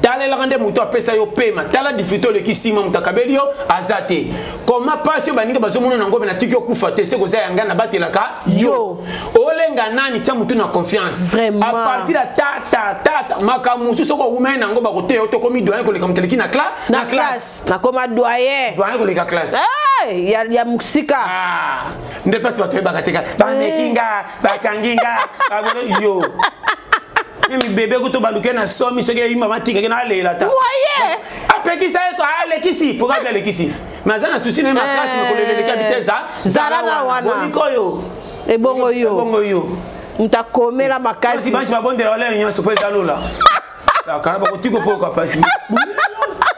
Tala la rende muto apesa yo pema tala diffito le kisima mutakabeli yo azate comment passion baninga bazomono na ngombe na tiki okufa te se ko za yanga na batelaka yo olenga nani cha mutu na confiance vraiment à partir de ta makamusu soko umena ngomba ko te yo to komi doyen ko le kamteleki na classe na koma doyen ko le classe ya musika nde passe bato bakateka ba mekinga bakanginga yo mi bébé ko to baluke na somi soke yima matika na lela ta moye apeki sa ko ale kisi pour ale kisi mazana susi na makasi ko lele ki habiteza zara wana boniko yo e bongo yo mtakomela makasi si banchi babondela wala nyonso po ezalola sa kana ba ko tiko po ko pasi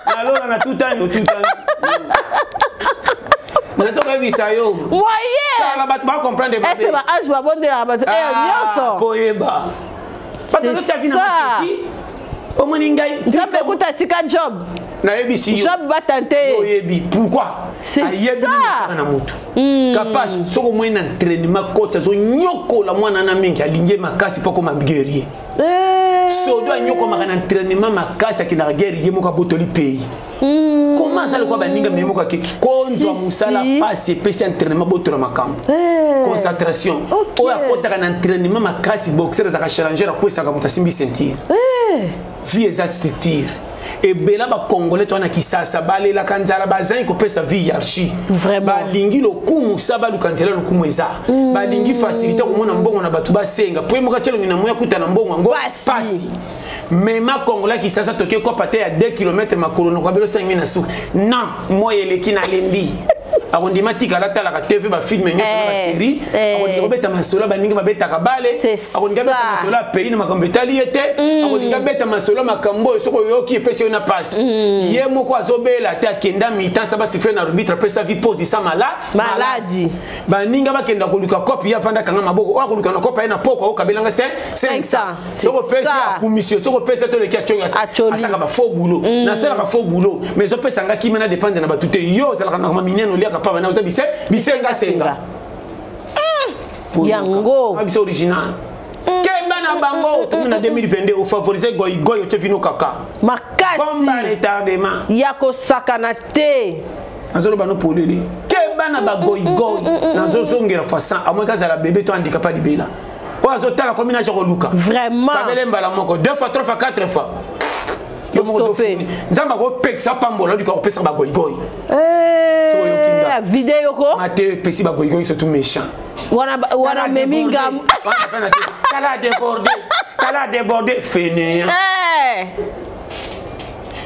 na lola na tutani Naso ka bisayo moye la bat ba comprendre ba est-ce ba age ba bondela ba nyonso poeba. C'est ça. Au moningai. Job écoute à tika job. Na ebisi yo. Job va tenter. Oyebi. Pourquoi? C'est ça. Na mutu. Capable soko mwen entraînement coach zo nyoko la mwana na mingi alingie makasi poko mabiguerrier. So doit nyoko makana entraînement makasi akina guerrier moka botoli pays. Comment ça le quoi baninga memo ka ki konzo musala passe pesi entraînement botola makambo. Concentration. Oya kota kana entraînement makasi boxer za ka challenger ko saka mutasimbi sentir. Vie exact structure. Et bela ba congolais to na kisasa bale la kanzala bazan ko pesa vie hiérarchie. Vraiment. Ba lingi lo kumu saba lu kanzala lo kumu eza. Ba lingi facilité ko mona mbongo na batu ba senga. Po moka chelo ngina moya kuta na mbongo ngo pasi. Mais ma congolais qui ça toke ko pate à 2 km makolo no kabelo 5000 na sou. Non, moi eleki na lembi. Arondi matika la tala ka TV ba film nyo na série. Arondi robeta masola ba ninga babeta ka bale. Arondi ka beta masola pays na makambo etali ete. Arondi ka beta masola makambo soko yoki pesi na passe. Ye moko azobela te akenda mitan sa ba sifre na arbitre pesa vi pose sa maladie. Ba ninga ba kenda koluka copie ya vanda kanga maboko. O koluka na copie na poko o kabelanga 500. Soko pesa commission soko pesa to le ki achonga asaka ba faux boulot. Na sala ka faux boulot. Mais zo pesa nga ki mena dépendre na batute yo zala kana mineno lia papa na uza bisenga senga yango abisa original kemba na bango tout na 2022 au favoriser goy goy te vino kaka makasi combat retardement yako sakana te azolo bano polele kemba na ba goy goy na zo zongera façon à moins que la bébé to handicapé libela o azotala combinage ko luka vraiment kabele mbala moko 2 fois 3 fois 4 fois nzamba ko peksa pambola du ko pesa ba goy goy la vidéo ko mate pesi ba goy goy surtout méchant wana meminga kala débordé fainéant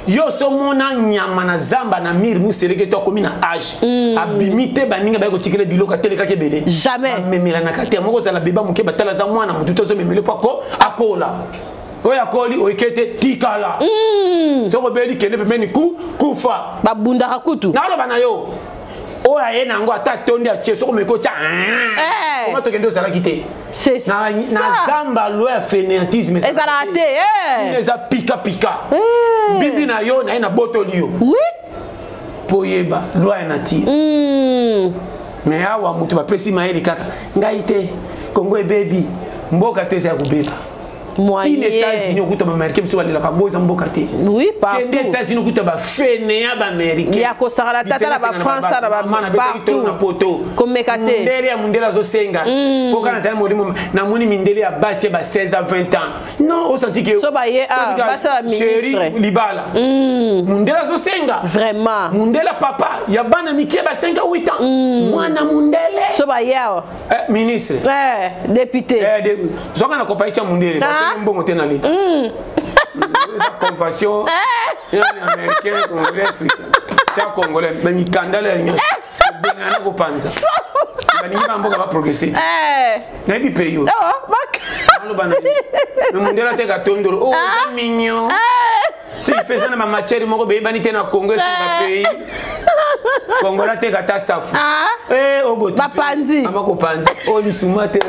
yo so mona nyama na zamba na mir museleke to komi na âge abimite baninga ba ko tikele biloko teleka ke belé jamais memela na kate moko za la beba muke batala za mwana mutu to zo memele pako akola oya koli oikete tikala soko beli kende pemeni kufa babunda kakutu nalo bana yo oya ye nango ata tondi a cheso komeko cha comment to kende osala kite c'est na zamba lo ya fainéantisme ezala te les a pika bibi na yo na ina botoli yo oui poyeba loi ya nature mais awa mutu bapesi mayele kaka ngai te Congo baby mboka te ya kubeba moyen les États-Unis okuta ba américain biso balela ka boza mboka te oui partout kende États-Unis okuta ba fene ba américain ya ko sara tata la ba France la ba partout na poto comme mekate ndele ya mundela zo senga poka na zali modimo na moni mindele ya basi ba 16 à 20 ans non au senti que so ba ye basa ministre libala mundela zo senga vraiment mundela papa ya bana mikie ba 5 à 8 ans mwana mundele so ba ye ministre député zoka na kopaicha mundele mbongo te na lita sa convention américain congolais africain ça congolais mais ni kandala nyo benana ko panza bani ba mboka ba progresser na bi peyo no bana mais mundela te ka tondoro oh mignon si fait ça na matière moko be bani te na Congo sur ba pays Congola te ka ta safu oboto ba panzi amako panza o lisumate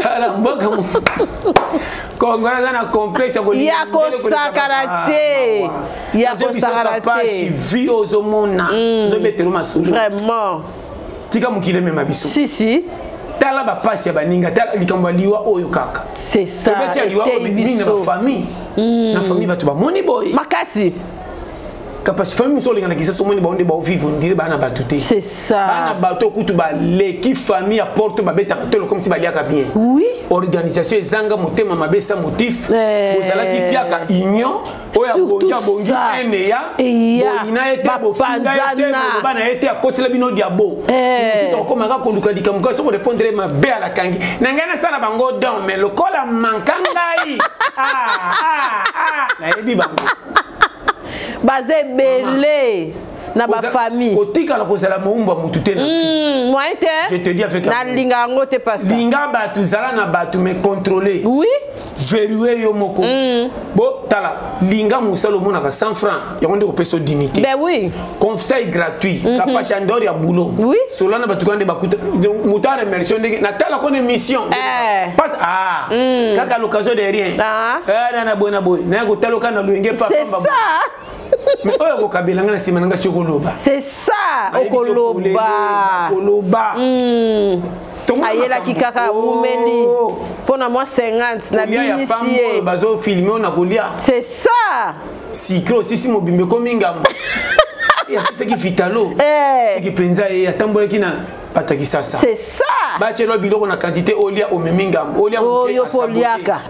ala mboka mo Congola na complexe ya ko sakarate ya ko sakarate vi ozomona zo betelo masulu vraiment tika mukile mema biso si tala ba pasi ya baninga tala likambo liwa oyo kaka c'est ça beti liwa na famille na famille batu ba moni boy makasi kapasi famille so lingana kisa so moni ba onde ba vivre ndire bana batuté c'est ça bana bato kutu ba leki famille apporte ba beta tolo comme si ba liaka bien oui organisation ezanga motema mabesa motif bozala ki piaka union oya bonja bongi eneya boina ete bofinga ete bana ete akotela bino diabo sisi okoma ka konduka dikamuka so ko répondre ma be ala kangi nangana sala bango don mais lokola mankangai na ebi bango basé belé na ba famille kotika la kozala moumba mutute na fille moi te je te dis avec na linga ngo te passe linga batu zala na batu mais contrôler oui verrouiller yo moko bo tala linga musalo mona ka 100 francs ya onde ko peso dignité ben oui conseil gratuit kapasha ndori ya boulot oui solana batu kande bakuta mutare immersion ndenge na tala kone mission passe kaka l'occasion de rien na bona boy na ko talo kana luenge papa c'est ça mais oyo ko kabela ngana sima nga chokoloba c'est ça okoloba ayela kikaka umeli pona moi 50 na binisi bazo filmer na kolia c'est ça sikro sisi mobimbe ko mingambo ya sisi ki vitalo c'est ki penza e atambola kina pataki sasa c'est ça bachelo biloko na quantité olia o memingam olia muke poliaka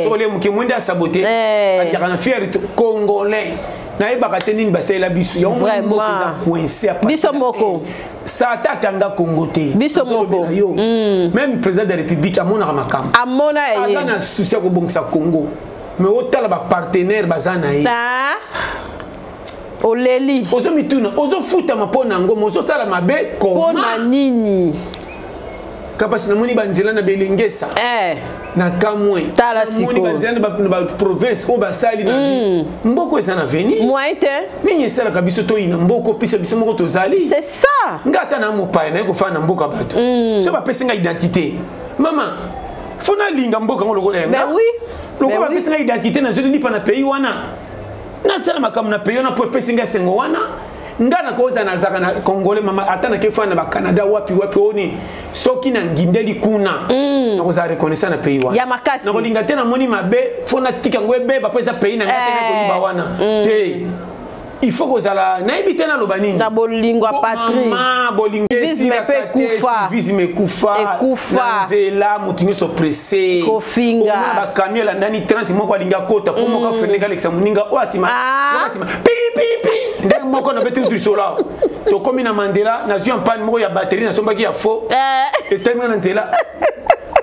so olia muke mwenda saboter ya na fier congolais na ebaka tenini basela biso ya moko za coincé à biso moko ça tatanga Congo te biso moko même président de la République amona makam amona ye azana souci ko bongisa Congo mais otala ba partenaire bazana ye oleli ozo mituna ozo futa mapona ngo mozo sala mabe kona nini kapasi na moni banzela na belengesa na kamwe tala moni banzela na ba province ko basali na mboko ezana veni moite ninyi sala kabiso to ina mboko pisa biso moko tozali c'est ça ngata na mopa na ko fana mboka bato so ba pesinga identité mama fona linga mboka ngolo ko lenga mais oui loko ba pesinga identité na zoli lipa na pays wana na sala makam na pays na po pesinga sengo wana ndana koza na zaka na Congolais mama atana ke fana ba Canada wapi oni soki na ngindeli kuna na koza reconnaissance na pays wana ya makasi na kolinga tena moni mabe fona tika ngwebe ba pesa pays na ngate na koyiba wana te il faut kozala na ebite na lobanini na bolingwa patrie mama bolingesi civisme kufa na zela mutinyo so pressé kofinga ba camion la ndani 30 moko alinga kota pour moka feneka Alexa muninga wasima pi pi pi ndenge moko na betu sola to komi na Mandela na zui en panne moko ya batterie na sombaki ya faux et tellement na nzela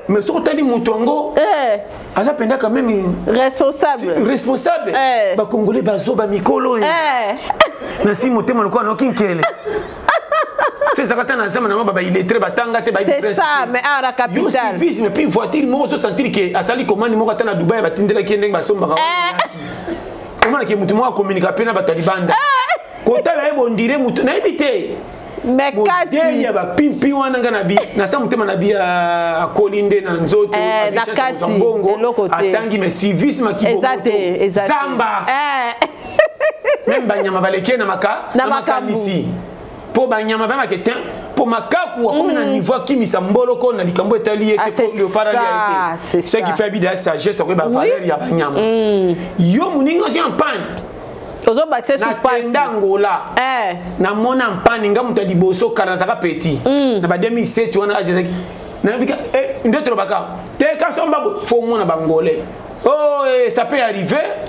mais surtout tali mutongo aza penda quand même responsable ba congolais bazo ba mikolo na si motema lokwa no kinkele c'est ça quand on a ça maintenant ba illettré ba tanga te ba c'est ça mais à la capitale yo civisme puis voiture mo so sentir que asali commande mo katana Dubai ba tindela ki ndenge ba somba comment que mutu mo communiquer pena ba talibanda kota la ebo ndire mutu na ebite mais kati ya ba pimpi wana ngana bi na sa mutema na bi akolinde na nzoto na kati bongo atangi mais civisme ki bongo samba même banyama baleke na makanisi po banyama ba makete po makaku comme na niveau kimisa mboloko na likambo etali ete po le parali ce qui fait bida sagesse ko ba valeur ya banyama yo muninga si en panne ozo batse sur passe na Angola na mona mpani nga muto liboso karanzaka petit na ba 2007 wana ajezaki na bika ndetro baka te ka somba fo mona bangolais oh ça peut arriver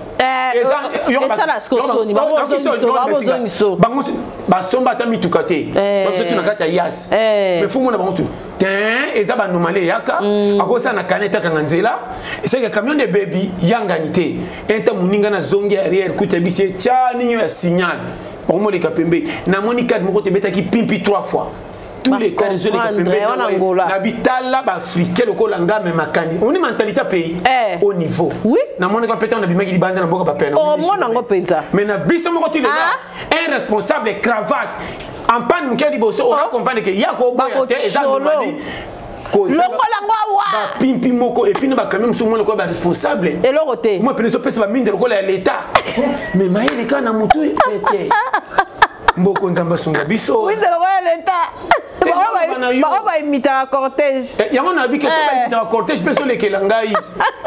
basomba ata mituka te tobiso na kati ya yas mais fo mona bango tu tin eza banomale yaka akosa na kaneta kanga nzela eseka camion de baby yangani te enta muninga na zongi arrière kuta bisi cha ninyo ya signal omoleka pembe na monika moko te betaki pimpi 3 fois tous les cas les na bitala ba africain lokola ngame makani on est mentalité pays au niveau na monika peut on a bimaki libanda na mboka ba pena oh mona ngo penza mais na biso moko ti un responsable cravate en panne mukeli boso on accompagne que yako boya te eza nomadi lokola ngwa ba pimpi moko et puis na ba quand même souvent lokola ba responsable et le côté moi peneso pesa ba minde lokola ya l'état mais maïle kana mutu ete mboko nzamba sunga biso oui de l'état ba imita cortège yango na bike so ba imita cortège peso lekela ngai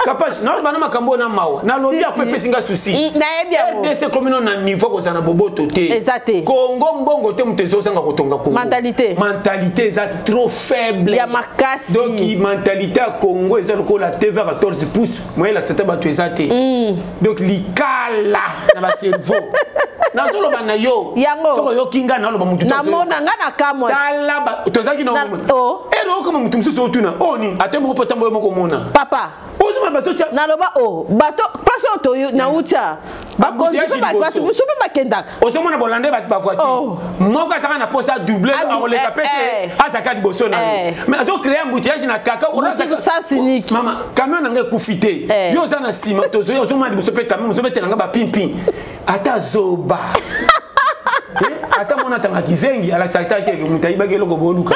capable na bana makambo na mawa na lobi afwe pesinga souci na ebia RDC commune na niveau ko sana boboto te exacté Congo mbongo te mutezo sanga kotonga Congo mentalité eza trop faible ya makasi donc mentalité à Congo eza lokola TV 14 pouces moyen l'accepter ba tueza te donc likala na ba cerveau na solo bana yo soko yo kinga na loba mutu na mona nga na kamwa tala ba tozaki na o ero kama mutu mususu otuna oni atemo ko tambo moko mona papa ozuma bato cha na loba o bato paso to na ucha ba ko super bakendaka ozoma na bolande ba voiture moko saka na posa doubler on le capete azaka liboso na mais azo créer embouteillage na kaka ora ça cynique mama camion nga kufite yo za na sima tozo yo zoma liboso pe camion zo betela nga ba pimpi ata zoba ata mona tanga kizengi ala sakta ke mutaiba ke loko boluka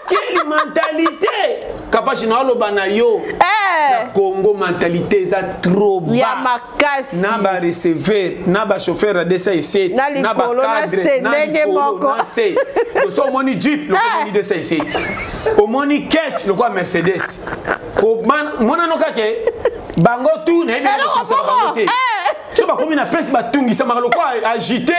quelle mentalité capable na loba na yo na Congo mentalité za trop bas ya makasi na ba recevoir na ba chauffeur à DC7 na ba cadre na likolo na se so moni jeep loko moni DC7 o moni catch loko Mercedes ko mona no kake bango tout na ebe ko sa bango te so ba komi na presse ba tungi sa makalo ko agité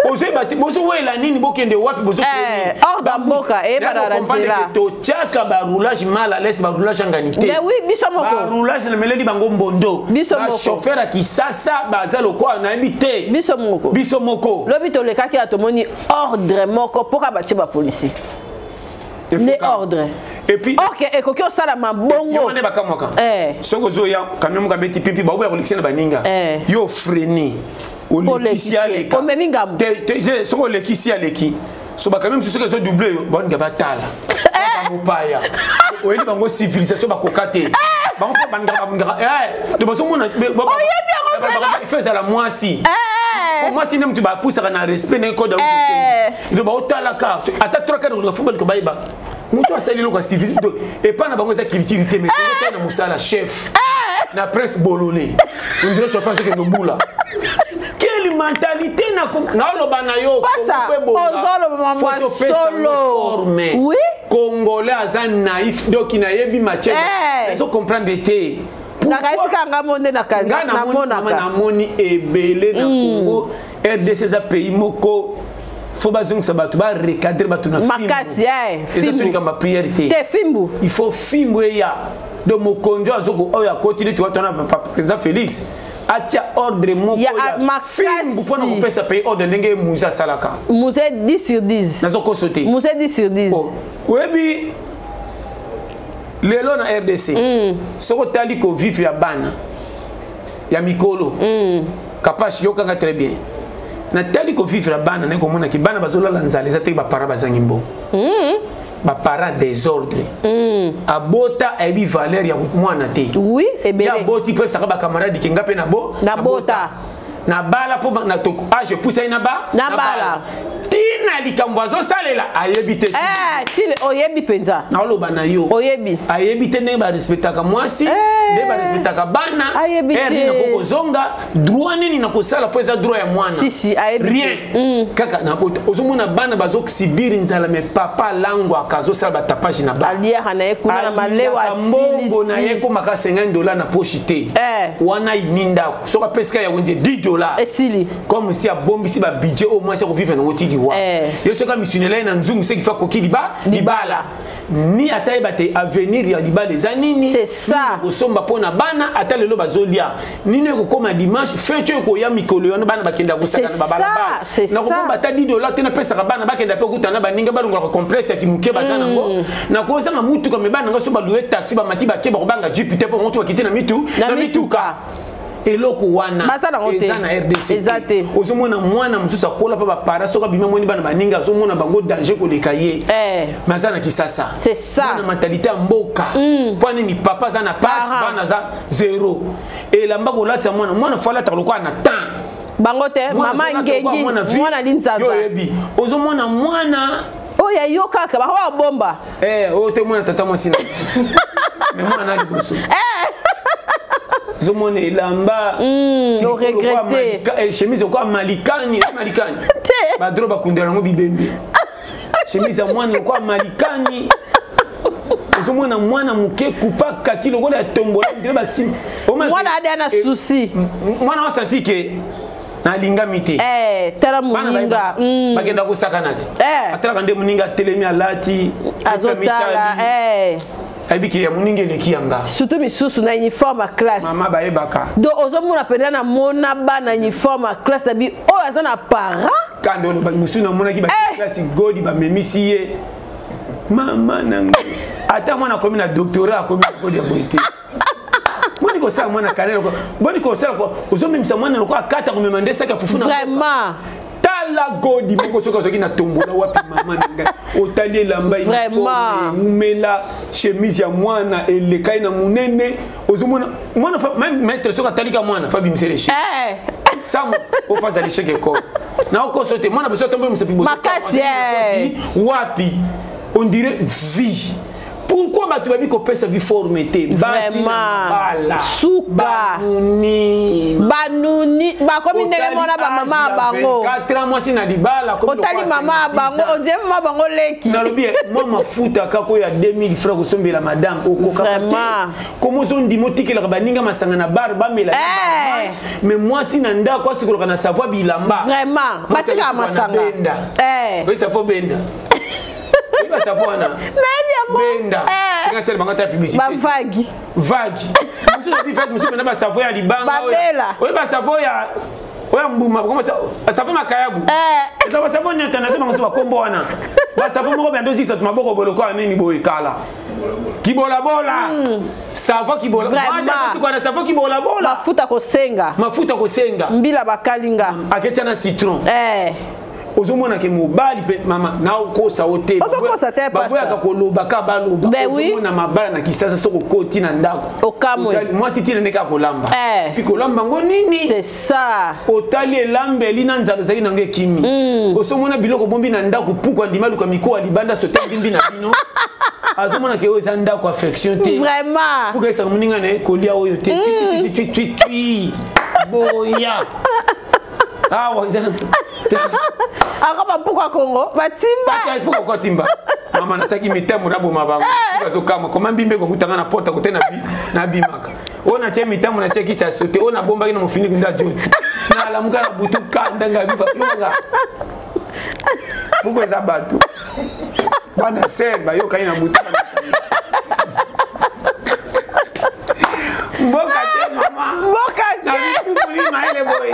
ozo bati bozo wela nini bokende wapi bozo hors d'amboka e barara tira to chaka ba roulage mal à l'aise ba roulage nganité mais oui biso moko ba roulage na meleli bango mbondo ba chauffeur a kisasa ba zalo ko na habité biso moko lobi to le kaki atomoni ordre moko poka bati ba policier ne ordre et puis OK ekoki osala mabongo yo ne bakamwaka soko zoya quand même ka beti pipi ba oya kolekisa na baninga yo freiner olekisi aleka soko olekisi aleki so ba quand même soko zo doubler bon nga batala mopaya oyeli bango civilisation bakokate bango banga to baso mona faisait la moisi moi si nem tu ba poussa na respect na code de ba otala ka ata 3 cas de football ko baiba mutu asali loko civil et pas na bango za culture mais na musala chef na presse bololé on dirait chauffeur c'est que no bula quelle mentalité na loba na yo solo oui congolais aza naïf donc na yebi match ils comprendre te na moni ebele na Congo RDC za pays moko faut bazongisa bato ba recadrer bato na film makasi eza soni kama priorité te fimbu il faut fimbu ya do mokonjo azoko oya kotili tu watana président Félix atia ordre moko ya fimbu pona kopesa pays ordre ndenge muza salaka muze 10 sur 10 nazoko sauter muze 10 sur 10 webi lelo na RDC soko tali ko vivre ya bana ya mikolo kapashi yokanga très bien na tali ko vivre ya bana ne komona ki bana bazolala nzala eza te ba para bazangi mbo ba para désordre abota ebi valeur ya mwana te oui ebele ya boti pe saka ba camarade ki ngape na bota na bala po na to age poussa na bala na bala tina ya likambo azosalela ayebi te tile oyebi penza naoloba na yo oyebi ayebi te ndenge barespectaka mwasi ndenge barespectaka bana nini nakokozonga droit nini nakosala po eza droit ya mwana rien kaka ozomona bana bazokisibiri nzala me papa langwaka azosala batapage na bana mbongo na ye komaka $50 na poche te wana yini ndako soki apesika yango nde $10 comme si abombisi babudget au moins akovivre nango ti liwa yo soki amissionnela na nzungu seki fa koki libala ni ata yeba te avenir ya libala eza nini kosomba mpo na bana ata lelo bazolia nini ekokoma dimanche feti ekoya mikolo wana bana bakenda kosaka na babalabala nakobomba ata $10 te napesaka bana bakenda mpe okutana baninga balongolaka complexe ya kimuke baza nango nakozanga mutuka me bana nango so balue taxi bamati bakeba kobanga jipi te mpo moto bakite na mituka eloko wana eza na RDC ozomona mwana mosusu akola mpa bapara soki abima moni bana baninga azomona bango danger koleka ye maza na kisasa na mentalité ya mboka mpo nini papa aza na page bana aza 0 elamba kolatisa mwana fo alataka lokola na temps bango te mama ngengi mwana linzaza yoyebi ozomona mwana oya yo kaka bakoba bomba oyo te mwana tata mwasi na me mwana liboso zomona elamba chemise okwa malikani badro bakundela yango bibembe chemise ya mwana okwa malikani ozomona mwana moke kupaka kilo kola ya tombola ndire basimi mwana ade na souci mwana wasanti ke nalingami te tala moninga bakenda kosakana te atalaka nde moninga atelemi alati azotala ayebiki ya moninga eleki yanga surtout misusu na uniforme ya classe mama bayebaka donc ozomona mpenza na mona bana uniforme ya classe na bi oyo aza na parent kande oloba mosusu namonaki baklase godi bamemisi ye mama nanga ata mwana akomi na doctorat akomi na godi ya boye te boni kosala mwana kanele boni kosala ozomemisa mwana loko akata komema nde saki afufu na vraiment tala godi moko soki azoki na tombola wapi mama na ngai otali elamba uniforme umela chemise ya mwana elekai na monene ozomona mwana maître soki atalika mwana fa bimise l'échec samo ofaza l'échec ekole na okoso te mwana beso tombe musapi boso makasi wapi on dirait vie. Pourquoi bato babi ko pesa vie formité basi na bala suka banuni bakomi ndenge mona ba mama bango 4 ans mwasi na libala comme otali mama bango on dit mama bango leki na lobi moi mafuta kako ya 2000 francs ko sombela madame okoka te comme zo ndimo tikela baninga masanga na bar ba mela mais mwasi na ndako asikola na savoir bilamba vraiment batika masanga oui ça faut benda il va savoir na benda tinga sel bangata publicité ba vague musu bi fait musu na ba savoir ya libanga oui ba savoir ya oya mbuma comment ça savoir makayabu ça va savoir nyata na sema musu ba kombo wana ba savoir mo bendo sisa tu maboko boloko nini boy kala kibola bola savoir kibola maja kwa na savoir kibola bola mafuta ko senga mbila bakalinga akecha na citron ozomona ke mobali pe mama na okosa ote baboyaka koloba ka baloba ozomona mabala na kisasa soko koti na ndako okamwe mwasi tina ndeka kolamba puis kolamba ngo nini c'est ça otali elambe lina nzalo zaki nange kimi ozomona biloko bombi na ndako pukwa ndimaluka mikoa libanda sote mbimbi na bino azomona ke oza ndako affection te vraiment pour que ça muninga na kolia oyo te tui boya awa akaba mpuka Kongo batimba pourquoi timba mama nasaki mitamo na boma bango bazokama koma mbimbe ko kutanga na porta kutena na bimaka ona che mitamo na che kisa sote ona bomba kina mufini kunda joti na alamuka na butuka ndanga biba yonga pourquoi ça bato bana serba yo kaina butuka mboka te mama mboka te na bikuni maele boy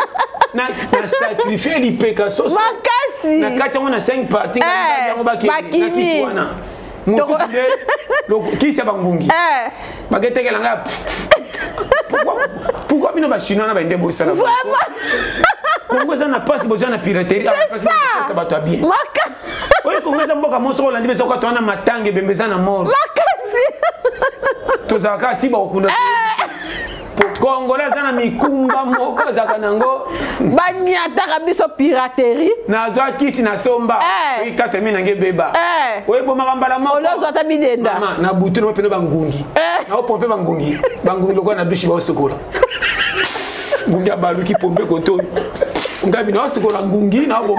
na sacrifier l'ipeka so makasi na kati yango na 5 parties yango bakini na kiswana mususu nde kisa bangungi baketekela nga pourquoi bino bachinois na bainde bosala Kongo eza na pasi boza na piraterie ça bato a bien oyo Kongo eza mboka moso olandi beso kwa tona matange bembeza na mort makasi tozaka tiba okunda Congolais zana mikumba moko zakanango. Banyata kabiso piraterie. Na zwa kisi na somba. Soki 4000 nange beba. Oye bo makambala moko. Olozo ata bidenda. Mama na butu no peno bangungi. Na opompe bangungi. Bangungi lokwa na dushi ba osokola. Ngungi abaluki pompe koto. Ngabi na osokola ngungi na obo.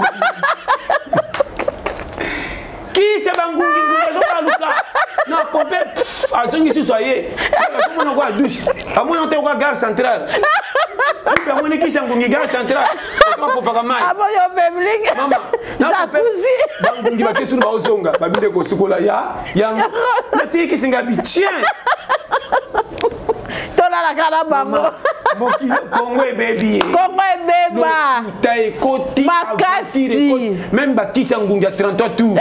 Kisi bangungi ngungi zo baluka. Na pompe azongi si soye. Comment on va douche? À moins on te voit gare centrale. Tu peux monter qui s'en gongi gare centrale. Comment pour pas mal? Ah bon yo public. Maman. Jacuzzi. Bangungi ba kesu ba osonga. Ba bide ko sukola ya. Na te ki singa bi tien. Tola la kana bango. Moki Congo baby. Congo beba. Tai koti. Makasi. Même ba kisi ngungi à 33 tours.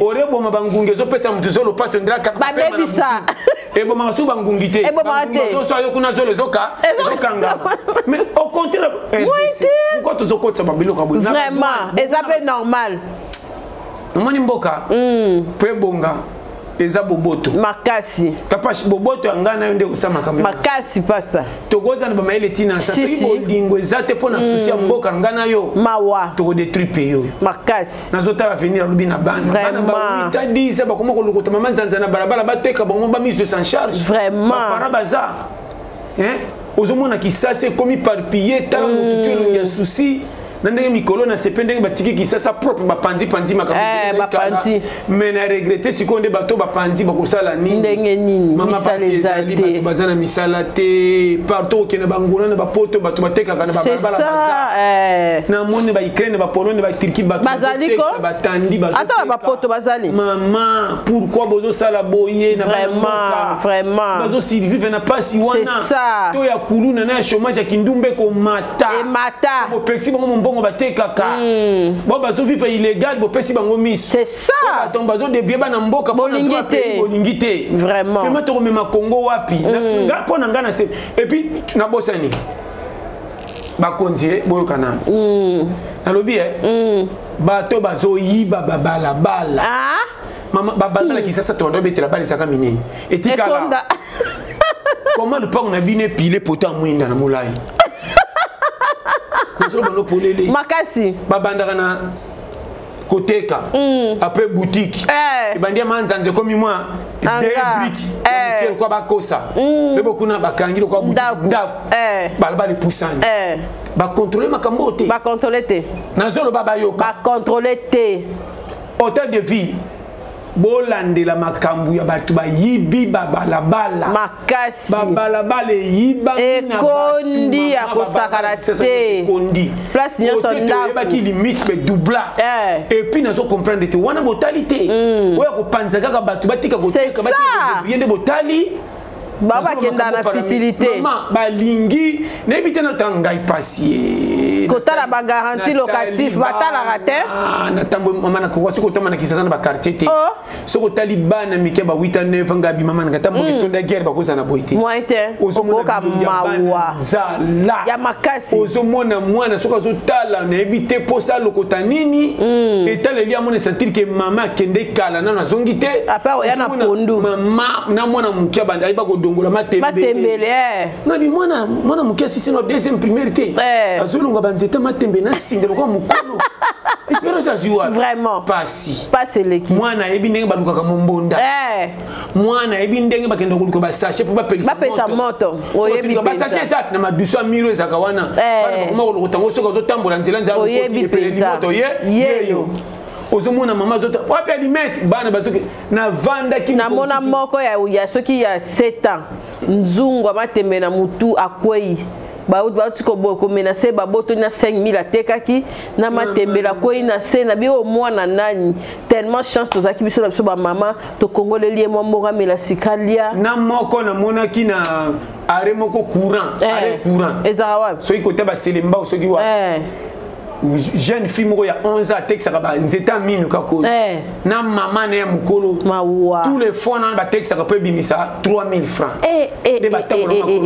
Ore bo mabangungi zo pesa mtu zolo passe ndra ka. Ba baby ça. Et bon masu bangungi te. Bangungi zo yo kuna zolo zoka. Zoka. Mais au contraire, pourquoi tu zokotsa bambilo ka bo? Vraiment, et ça fait normal. Moni mboka. Pe bonga. Eza boboto makasi kapashi boboto ngana yonde kusama kamera makasi pasta togoza na bamaile tina sasa ibo lingo ezate pona susia mboka ngana yo mawa toko détruire yo makasi nazota la venir lubi na bana ba 8 10 ba komoko lokota mama nzanza na barabara bateka bango ba mise sans charge vraiment para bazar ozomona kisase komi parpiller tala mututu ya souci nandenge mikolo na sependenge batiki kisasa propre bapanzi panzi bapanzi mais na regretter sikonde bato bapanzi bakosala nini ndenge nini mama pasezali bato bazana misala te partout kena bangona na bapoto bato batekaka na babala baza na mone ba Ukraine ba Pologne ba Turquie bato bateksa batandi bazo ata bapoto bazali mama pourquoi bozo sala boye na vraiment vraiment bazo survivre na pasi wana to ya kuluna na chômage ya kindumbe ko mata e mata bo pexi bongo batekaka bo bazo vivre illégal bo pesi bango miso c'est ça ton bazo de bien na mboka bolingité vraiment fema to mema Congo wapi nga pona nga na se et puis na bosani ba konzie boyo kana na lobi bato bazo yiba babala bala mama babala kisasa to ndo betela bali saka minene etikala comment le pas on a bien pilé potant mwinda na molai makasi babandaka na koteka après boutique ebandia manzanze komi moi des briques kier kwa bakosa bebo kuna bakangiro kwa boutique ndako balba li pusani ba contrôler makambo te ba contrôler te nazolo baba yoka ba contrôler te hôtel de ville bolandela makambu ya bato bayibi babalabala makasi babalabala yiba na kondi ya kosakana te kondi place nyonso ndako baki limite be doubla et puis nazo comprendre te wana botalité oya kopanza kaka bato batika koteka batika yende botali baba kenda na futilité mama balingi nebite na tangai passier kotala ba garantie locatif batala raté na tambo mama na ko siko tama na kisasa na ba quartier te soko talibana mike ba 8 9 ngabi mama na tambo kitonda guerre ba koza na boité moite ozoka mawa zala ya makasi ozomona mwana soko azotala na ebite posa lokota nini etale lia mona sentir que mama kende kala na zongi te apa ya na pondu mama na mwana mukia banda iba ko dongola matembele na bi mwana mukia sisi no deuxième primaire te azolunga banzeta matembe na singa kwa mukono espérance aziwa vraiment pasi leki mwana ebi ndenge baluka ka mombonda mwana ebi ndenge bakenda kuluka ba sachet pour ba pelisa moto oyebi ba sachet ça na maduso miro ezaka wana bana bakoma kuluka soko zotambola nzela nzela ko ti peleli moto yeyo ozomona mama zota wapi alimete bana basoki na vanda ki na mona moko ya soki ya 7 ans nzungu amatembe na mutu akwei bauti ko menacer baboto na 5000 atekaki na matembela kwei na se na bio mwana nani tellement chance tozaki biso na biso ba mama to kongoleli mo mboka mela sikalia na moko na mona ki na are moko courant are courant ezarawa so iko taba selemba soki wa jeune fille moko ya 11 ans texaka ba nzeta minu kako na mama na ya mukolo tous les fois na ba texaka pe bimisa 3000 francs de batango na makolo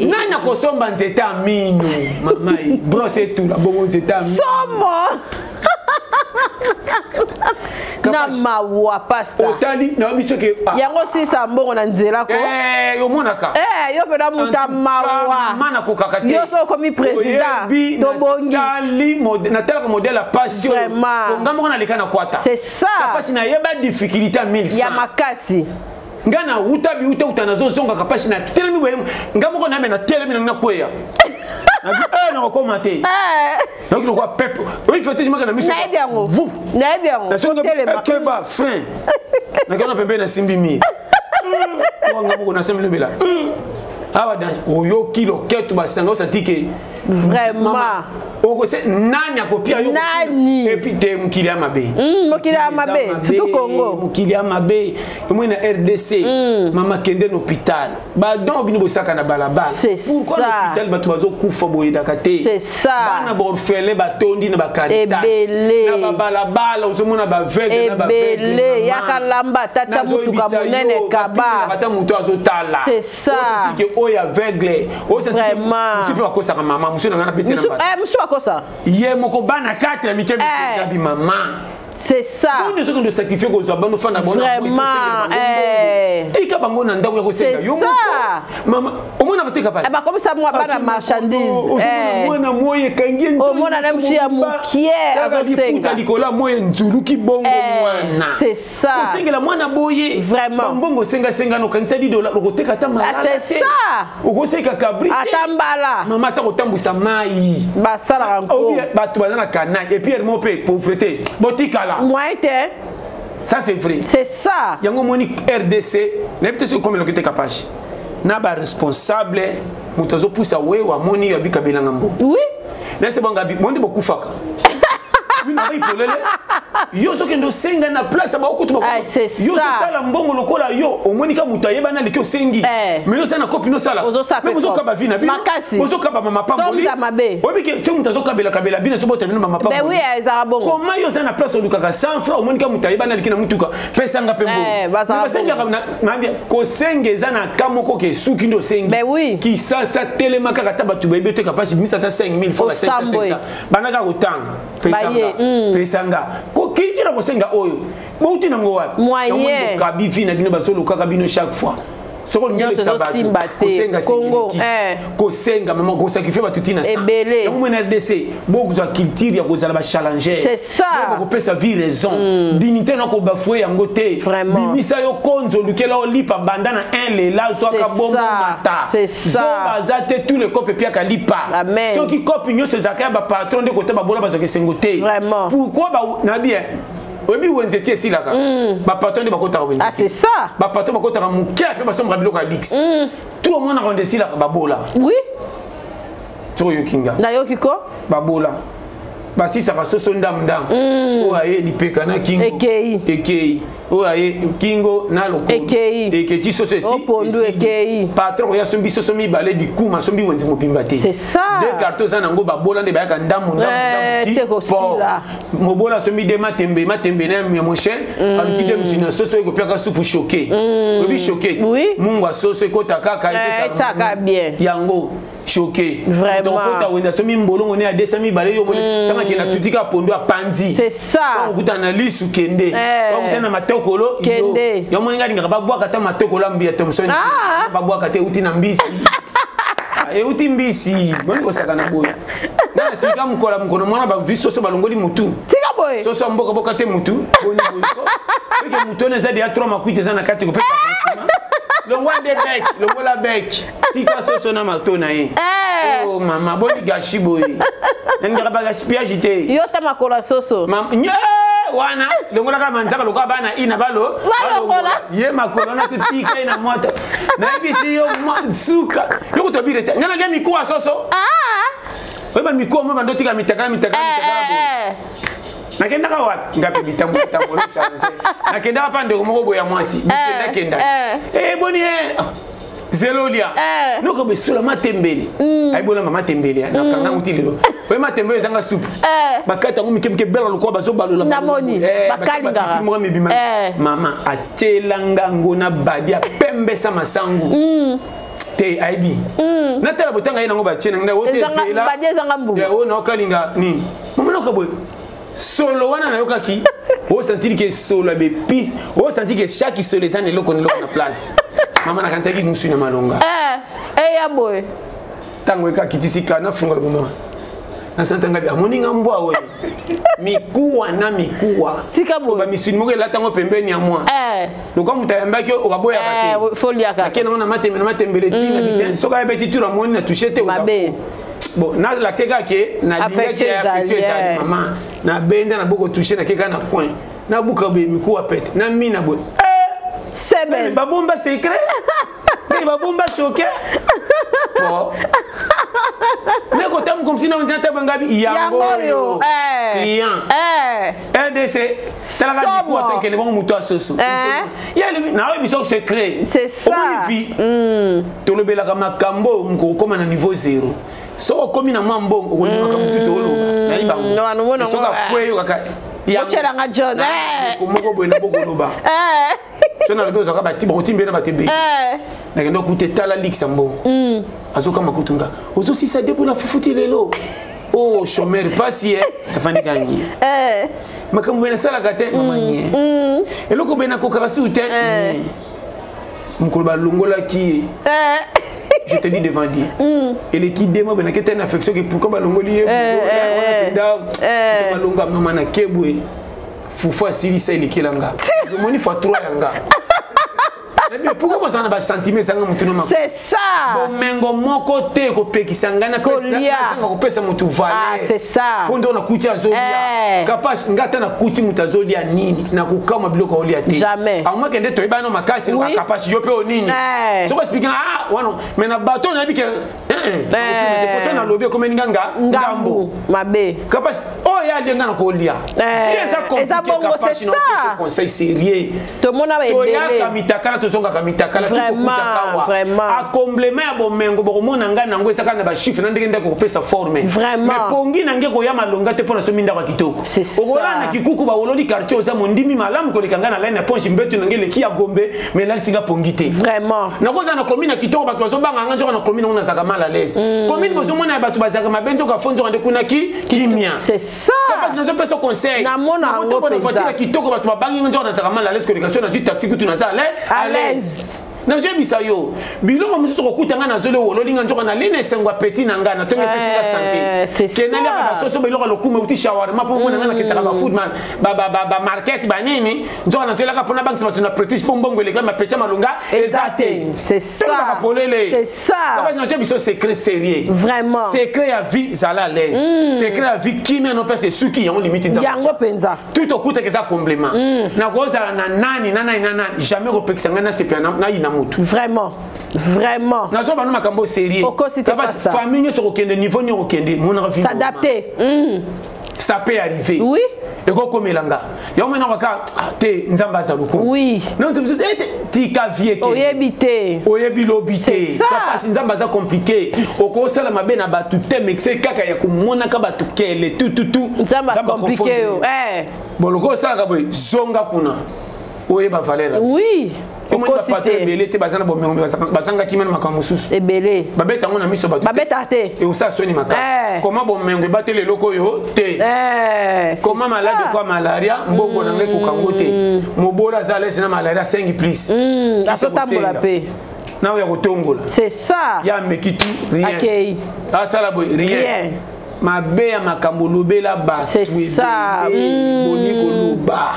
nani akosomba nzeta minu mama brosse tout la bongo nzeta minu somo na mawa pasta otali na biso ke yango sisa mbongo na nzela ko yo monaka yo pena muta mawa mana ko kakate yo so komi président to bongi tali na tala ko modèle la passion ko ngamo na lekana kwata c'est ça parce na yeba difficulté à 1000 francs ya makasi ngana uta utanazo zonga kapashi na telemi boye ngamo ko na mena telemi na kweya na na commenter donc le quoi pep oui fait je na mission na bien na songa keba frein na kana pembe na simbi mi ngamo ko na semelo bela awa dans oyo kilo ketu basanga osatike vraiment oko se nani akopia yo nani et puis te mukili amabe mukili amabe surtout Congo mukili amabe moi na RDC mama kende na hôpital ba donc bino bosaka na balaba pourquoi l'hôpital bato bazo kufa boye dakate c'est ça bana borfele batondi na bakaritas na balabala osomona ba vegle na ba vegle yaka lamba tata mutuka munene kaba ata muto azotala c'est ça que oya vegle o c'est vraiment monsieur pas kosa mama monsieur na ngana petit na ba monsieur akosa ye moko bana 4 mikemi gabi mama c'est ça on ne se sacrifier ko zo bano fana bona vraiment tika bango na ndako ya kosenga yo mama omona batika pale ba comme ça moi bana marchandise mwana moye kangi nzulu omona na msi ya mukie azosenga likola moye nzulu ki bongo mwana c'est ça kosenga mwana boye vraiment bongo senga no kanisa $10 lokoteka ta malala c'est ça okoseka kabri atambala mama ta kotambusa mai basala encore bato bazana kanai et puis elle m'opé pauvreté botika moi était ça c'est vrai c'est ça yango moni RDC n'habite sur comme le kete capable na ba responsable mutazo poussa wewa moni yabika belanga mbo oui na se banga bi monde beaucoup faka oui na ipolele yo so kendo senga na place ba okutu ba yo so sala mbongo lokola yo omoni ka mutayeba na likyo sengi mais yo sana copine sala mais bozo ka ba vina bino bozo ka ba mama pamboli obi ke cho mutazo kabela bino so bota bino mama pamboli ben oui ezara bongo comment yo sana place olukaka 100 francs omoni ka mutayeba na likina mutuka pesa nga pembo mais senga na bien ko senga zana kamoko ke suki ndo sengi ben oui ki sa telema ka kata batu bebe te kapasi misa ta 5000 francs 500 banaka kotanga pesanga ko kitira kosenga oyo bouti nango wapi moyen kabi vina bino basolo kaka bino chaque fois soko ngelo sabatu kosenga Congo kosenga maman ko sacrifier batuti na ça yango mona RDC bokuzwa culture ya kozala ba challenger c'est ça ko pesa vie raison dignité na ko bafouer yango te bimisa yo konzo lukela olipa bandana un lela zo ka bombo mata c'est ça zo bazate tous les copes pia ka lipa ceux qui copent nyo se zakaya ba patron de côté ba bola bazoke sengote pourquoi ba na bien obi wenzeti esilaka ba patron de bakota wenzi ah c'est ça ba patron bakota muke pe ba sombra biloko lix tout le monde a rendu esilaka ba bola oui to yokinga na yokiko ba bola basi ça va soso ndam o aye lipeka na kingo ekei o aye kingo na loko eketi soso esi patron ya sombi soso mi balé du coup ma sombi wenzi mopimbate c'est ça des cartons za nango ba bola nde ba ka ndamu ti mo bola sombi de matembe na mi mon cher aluki de musina soso eko pia ka soupe choqué obi choqué mungwa soso ekota kaka ça ka bien yango choqué vraiment donc kota wenda somi mbolongo ne a 200 balé yo tanga ki na tutika pondo a panzi c'est ça donc kutana lisu kende donc kutana matokolo yo moninga linga ba bwaka ta matokolo mbia Thomson ba bwaka te uti na mbisi uti mbisi bongo ko saka na boya na sika mkola mkono mwana ba viso so balongoli mutu tika boy so mboka boka te mutu boni boyiko eke mutu ne za dia 3 makwite za na kati ko pesa nsima longwa de bec longola bec tika so na mato na ye oh mama boni gashi boy ndinga ba gashi pia jite yo ta makola soso wana longola ka manzaka loka bana ina balo ye makolo na tutika ina moto na bisi yo suka yo to birete ngana le mikuwa soso weba mikuwa mo bando tika mitaka nakenda ka wapi ngapi bitambo lo charger nakenda pa ndeko moko boya mwasi kenda boni zelolia noko be sula matembele ay bola mama tembele na kanga mutilelo we matembele zanga soup bakata ngumi kemke bela lokwa bazo balola namoni bakalinga mama atelanga ngona badia pembe sa masangu te aibi na tala botanga ina ngo ba chena nda wote zela badia zanga mbu ya ona okalinga nini mama noka boy solo wana na yokaki on sentit que solo be pis on sentit que chaque solo ça ne le connaît la place maman na kanta ki musu na malonga ya boy tango ka kitisika na funga le moment na santanga bia moninga mbwa we mikuwa na mikuwa tika boy ba misuni moko la tango pembeni ya moi donc comme tayamba ki okaboya kate folia ka akena na matembele tina bitin soka beti tura moni na toucher te mabe bon na la teka ke na linga ki affectueux ça maman na benda na boko toucher na keka na coin na buka be mikuwa pete na mina bo c'est belle babomba secret mais babomba choqué bon mais quand tu comme si on dit à Bangabi yango client RDC c'est la radio quoi tant que les bons moutons soso il y a le na oui biso secret c'est ça to le bela kama kambo mko comme na niveau 0 so comme na mambo ko ni makambo to loba na ibango no so ka kweyo kaka ya chelanga John ko moko boena boko loba so na le bezo ka bati bo timbe na batebe na kendo kuteta la ligue sambo azoka makutunga ozo si ça depuis la fufuti lelo oh chômeur passie afandi gagner makambo na sala gate mamanye eloko bena ko karasi ute mkolba longola ki je te dis devant Dieu et les qui démo bena que une affection que pourquoi balongoli balonga mama na kebwe fufu asili sa ile kilanga moni fois 3 yanga. Mais pourquoi vous en avez sentiment ça c'est ça. Bon mengo moko te ko pekisangana pesa ko pesa mutu vale. Ah c'est ça. Pondo na kuti azolia. Kapaz ngata na kuti mutazolia nini na kukama biloko olia te. Jamais. A moi kende to ibano makasi na kapaz yo pe onini. So ko expliquer wano mais na bateau na bike de na lobby comme nganga ngambo. Mabe. Kapaz ya denga na ko olia. C'est ça compliqué kapaz no conseil sérieux. To mona ba edele. To ya kamitaka to kamitakala vraiment a complément ya bomengo bokomona nga nango esaka na ba chiffre na ndenge ndako kopesa forme mais pongi nange ko ya malonga te pona so minda kwa kitoko okola na kikuku ba wololi quartier oza mondimi malamu koleka nga na line ya ponche mbetu nange leki ya gombe mais là singa pongi te vraiment na koza na commune kitoko ba tozo banga nga njoka na commune on zaka mal à l'aise commune bozo mona ba to bazaka mabenzo ka fonzo ande kuna kimia c'est ça parce que nazo pesa conseil na mona ngo pona voiture kitoko ba to bangi njoka na zaka mal à l'aise koleka so na zu taxi kutu na za à l'aise na je bisayo biloko mususu kokutanga na zolo wololinga njoka na lene sengwa petit na ngana tonge pesinga santé kenali ba soso biloko lokuma uti shawarma po mona ngana ketaka ba food man ba market ba nini njoka na zolo ka pona bank sama na pretish po mbongo le kama pecha malunga ezate c'est ça c'est ça kaba na je biso secret sérieux vraiment secret ya vie zala l'aise secret ya vie kimia no pese suki yango limite nza yango penza tout okuta que ça complément na koza na nani jamais ko pekisanga na sepia na ina vraiment nazo bana makambo sérieux famille sur aucun niveau ni aucun mon revenu s'adapter ça peut arriver oui et ko komelanga ya mena waka te nzamba za luko oui non tu ti ka vie ke oyebi lobité papa nzamba za compliqué oko sala mabe na batu te mexe kaka ya kumona ka batu kele tout nzamba compliqué boloko sala ka boy zonga kuna oyeba valeur oui comment il va pas te belé te bazana bomengo bazanga kimena makamususu ebelé babeta ngona miso batu babeta te et osa soni makasi comment bomengo batele loko yo te comment malade quoi malaria mbongo na ngai kukango te mobola za lesi na malaria 5 plus asotambola pe na ya kotongola c'est ça ya mekitu rien asala boy rien mabe ya makambo lobela ba c'est ça boniko loba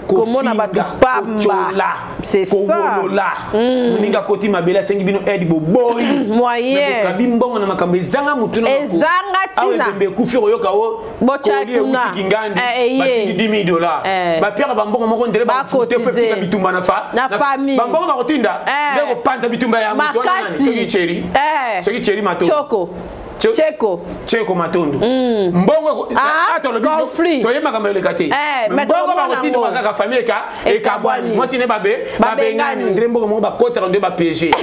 komona batu pamba c'est ça muninga koti mabela sengi bino edi boboy moyen kabi mbongo na makambo ezanga mutuna ezanga tina bembe kufiro yoka o bochakuna kingandi $10,000 ba pierre bambongo moko ndele ba fote pe pika bitumba na famille bambongo ba kotinda ndeko panza bitumba ya mutu wana soki cheri mato Cheko matondo mbongo conflit to yema kama yoleka te mbongo ba kotindo makaka famille ka e kabwani moi sine babe ngani ndre mbongo mo ba kota ndo ba PSG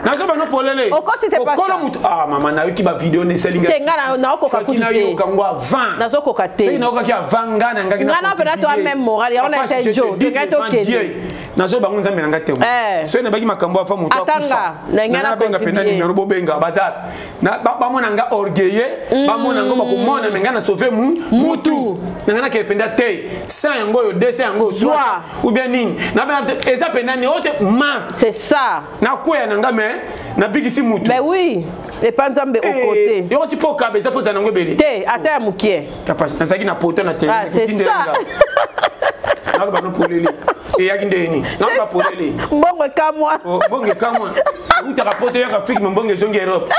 nazo bano polele okosi te pasta ah mama na yoki ba video ne selinga tenga na okoka kutu na yo kangwa 20 nazo koka te c'est na okoka 20 ngana ngaki na ngana pena to même moral ya ona c'est jo de gato ke nazo bango nzambe nanga te so na baki makambo afa mutu akufa na ngana benga pena ni robo benga bazar na ba mona nga orgueilleux ba mona ngo bakomona mengana sauver mutu ngana ke penda te 100 yango yo 200 yango 3 ou bien nini na ba eza pena ni ote ma c'est ça na kwea nanga me na bigisi mutu ben oui et pas nzambe au côté yo ti po ka beza fo za nango bele te ata ya mukie capable na zaki na poto na tele kutindenga na ba no polele et yaki ndeni na ba polele mbongo kamwa mbongo kamwa uta rapoto ya Afrique mbongo zongi Europe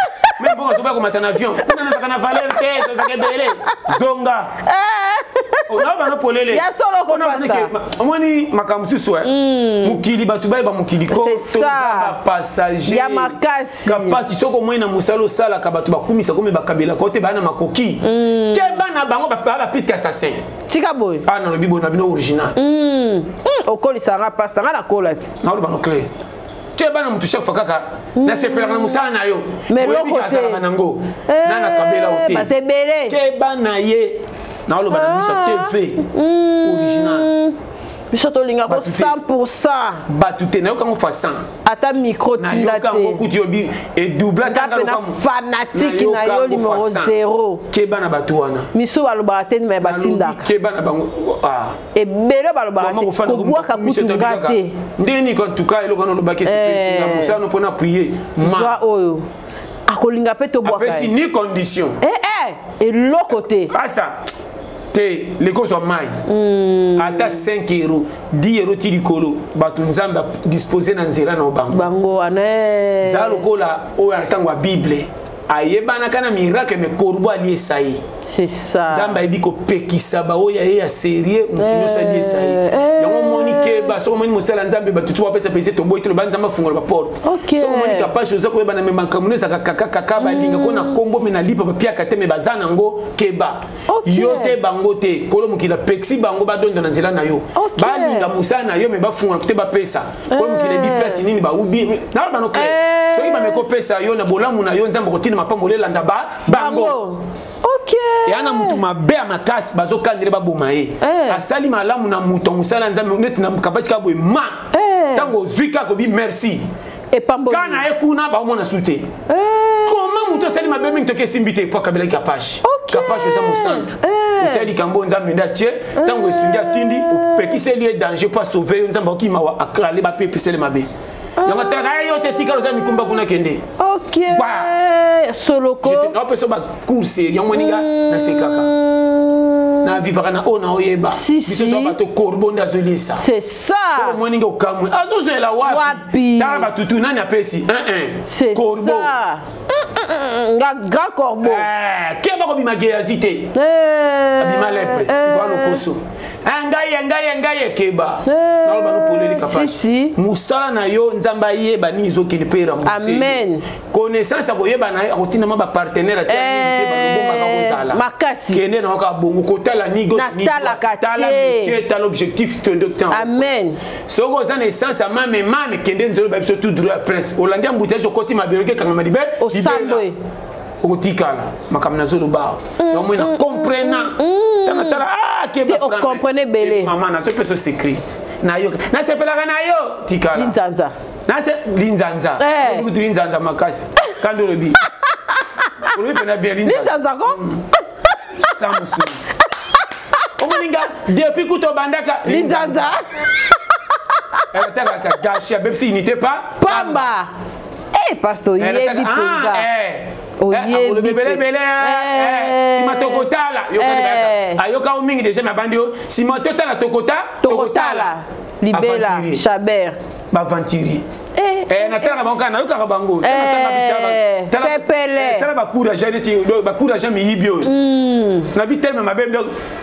même bongo so ba ko matana avion kuna na kana valeur te to zake bele zonga ona ba no polele ya solo ko pasta omoni makamusu so mukili batu ba mukili ko to za passager ya makasi kapati soko moina musalo sala ka batu bakumisa comme bakabela ko te bana makoki ke bana bango ba pisque assassin tika boy ah na bibo na bino original okoli sanga pasta ngana kolati na lo ba no clair ke bana mutu chaque fois kaka na sepela na musala na yo mais loko te nango na na kabela hotel ba se bele ke bana ye na lo ba na misa TV original biso linga ko 100% batute na yo kango fa 100 ata micro tinda te na yo kango kuti obi et double tanga lo kamo fanatique na yo numéro 0 ke bana batu wana miso baloba te me batinda ke bana bango ah e belo baloba te ko bwaka kutunga te ndeni ko tuka eloko no lobaki c'est musa no pona prier ma oyo akolinga pe to bwaka apesi ni condition et l'autre côté asa te les causes en mai ata 5 euros 10 euros ti likolo batu nzamba disposer na nzela na bango ane za lokola o atangwa bible ayebana kana miracle me korbo ali esayi c'est ça nzamba ebi ko pekisa ba oya ya sérieux mutu sali esayi yango moni ke ba so moni musala nzambe batutu wa pesa pesa to boy to ba nzamba fungola ba porte so moni kapasho za ko yebana me makamuneza kaka ba linga ko na kombo me na lipa ba pia kateme bazana ngo keba yote bango te kolo mukila peksi bango ba dondo na nzela na yo ba linga musana yo me ba fungola te ba pesa kolo mukila bi place nini ba ubi na ba no kle so iba me ko pesa yo na bolamu na yo nzamba ko tina mapambolela ndaba bango OK yana mutu mabe ya makasi bazokandire baboma ye asali malamu na mutu musala nzambe neti na kabachi kabwe ma tango zwika ko bi merci et pambo kana ekuna ba mona sute comment mutu asali mabe mingi toke simbite po kabela kapashi kapashi za mo centre osali kambo nzambe ndatie tango esungia tindi opekise lié danger pour sauver nzambe okima wa akrale ba pepesele mabe yanga tara yo te tika loza mikumba kuna kende OK soloko je te no peso ba course yango ninga na sekaka na vivra na ona oyeba biso to ba to korbo ndazolisa c'est ça so mo ninga okamwe azozo la wapi tara ba tutu nani apesi c'est korbo nga grand corbeau ke ba ko bimageyazite abima lepre kwa no koso ngai keba na lo ba no poleli kapasi musala na yo nzamba yeba nini zokini pera musi amen connaissance ko yeba na akotina ma ba partenaire te ba lobomba ka kozala makasi kende na ka bongo kotala ni gauche ni tala métier tala objectif to docteur amen soko za naissance mame kende nzolo ba biso tout droit prince holandia mbutejo koti maberoke kanga malibe osambwe okotikala makamna zolo ba yo mona comprena tana keba frère comprenez belé maman na so peut se s'écrit na yo na sepelaka na yo tikala linzanza na se linzanza ko linzanza makasi kando lobi olobi pena bien linzanza ko samusu omoninga depuis kuto bandaka linzanza elle t'a ka gâché même si n'était pas pamba pasteur yebi penza le bébé si ma tokotala ayoka o mingi déjà ma bandio si ma totala tokotala libela chabert ba venturier natala bango na yoka bango pepele tala ba courage ba courage mi yibio na bi tellement ma bébé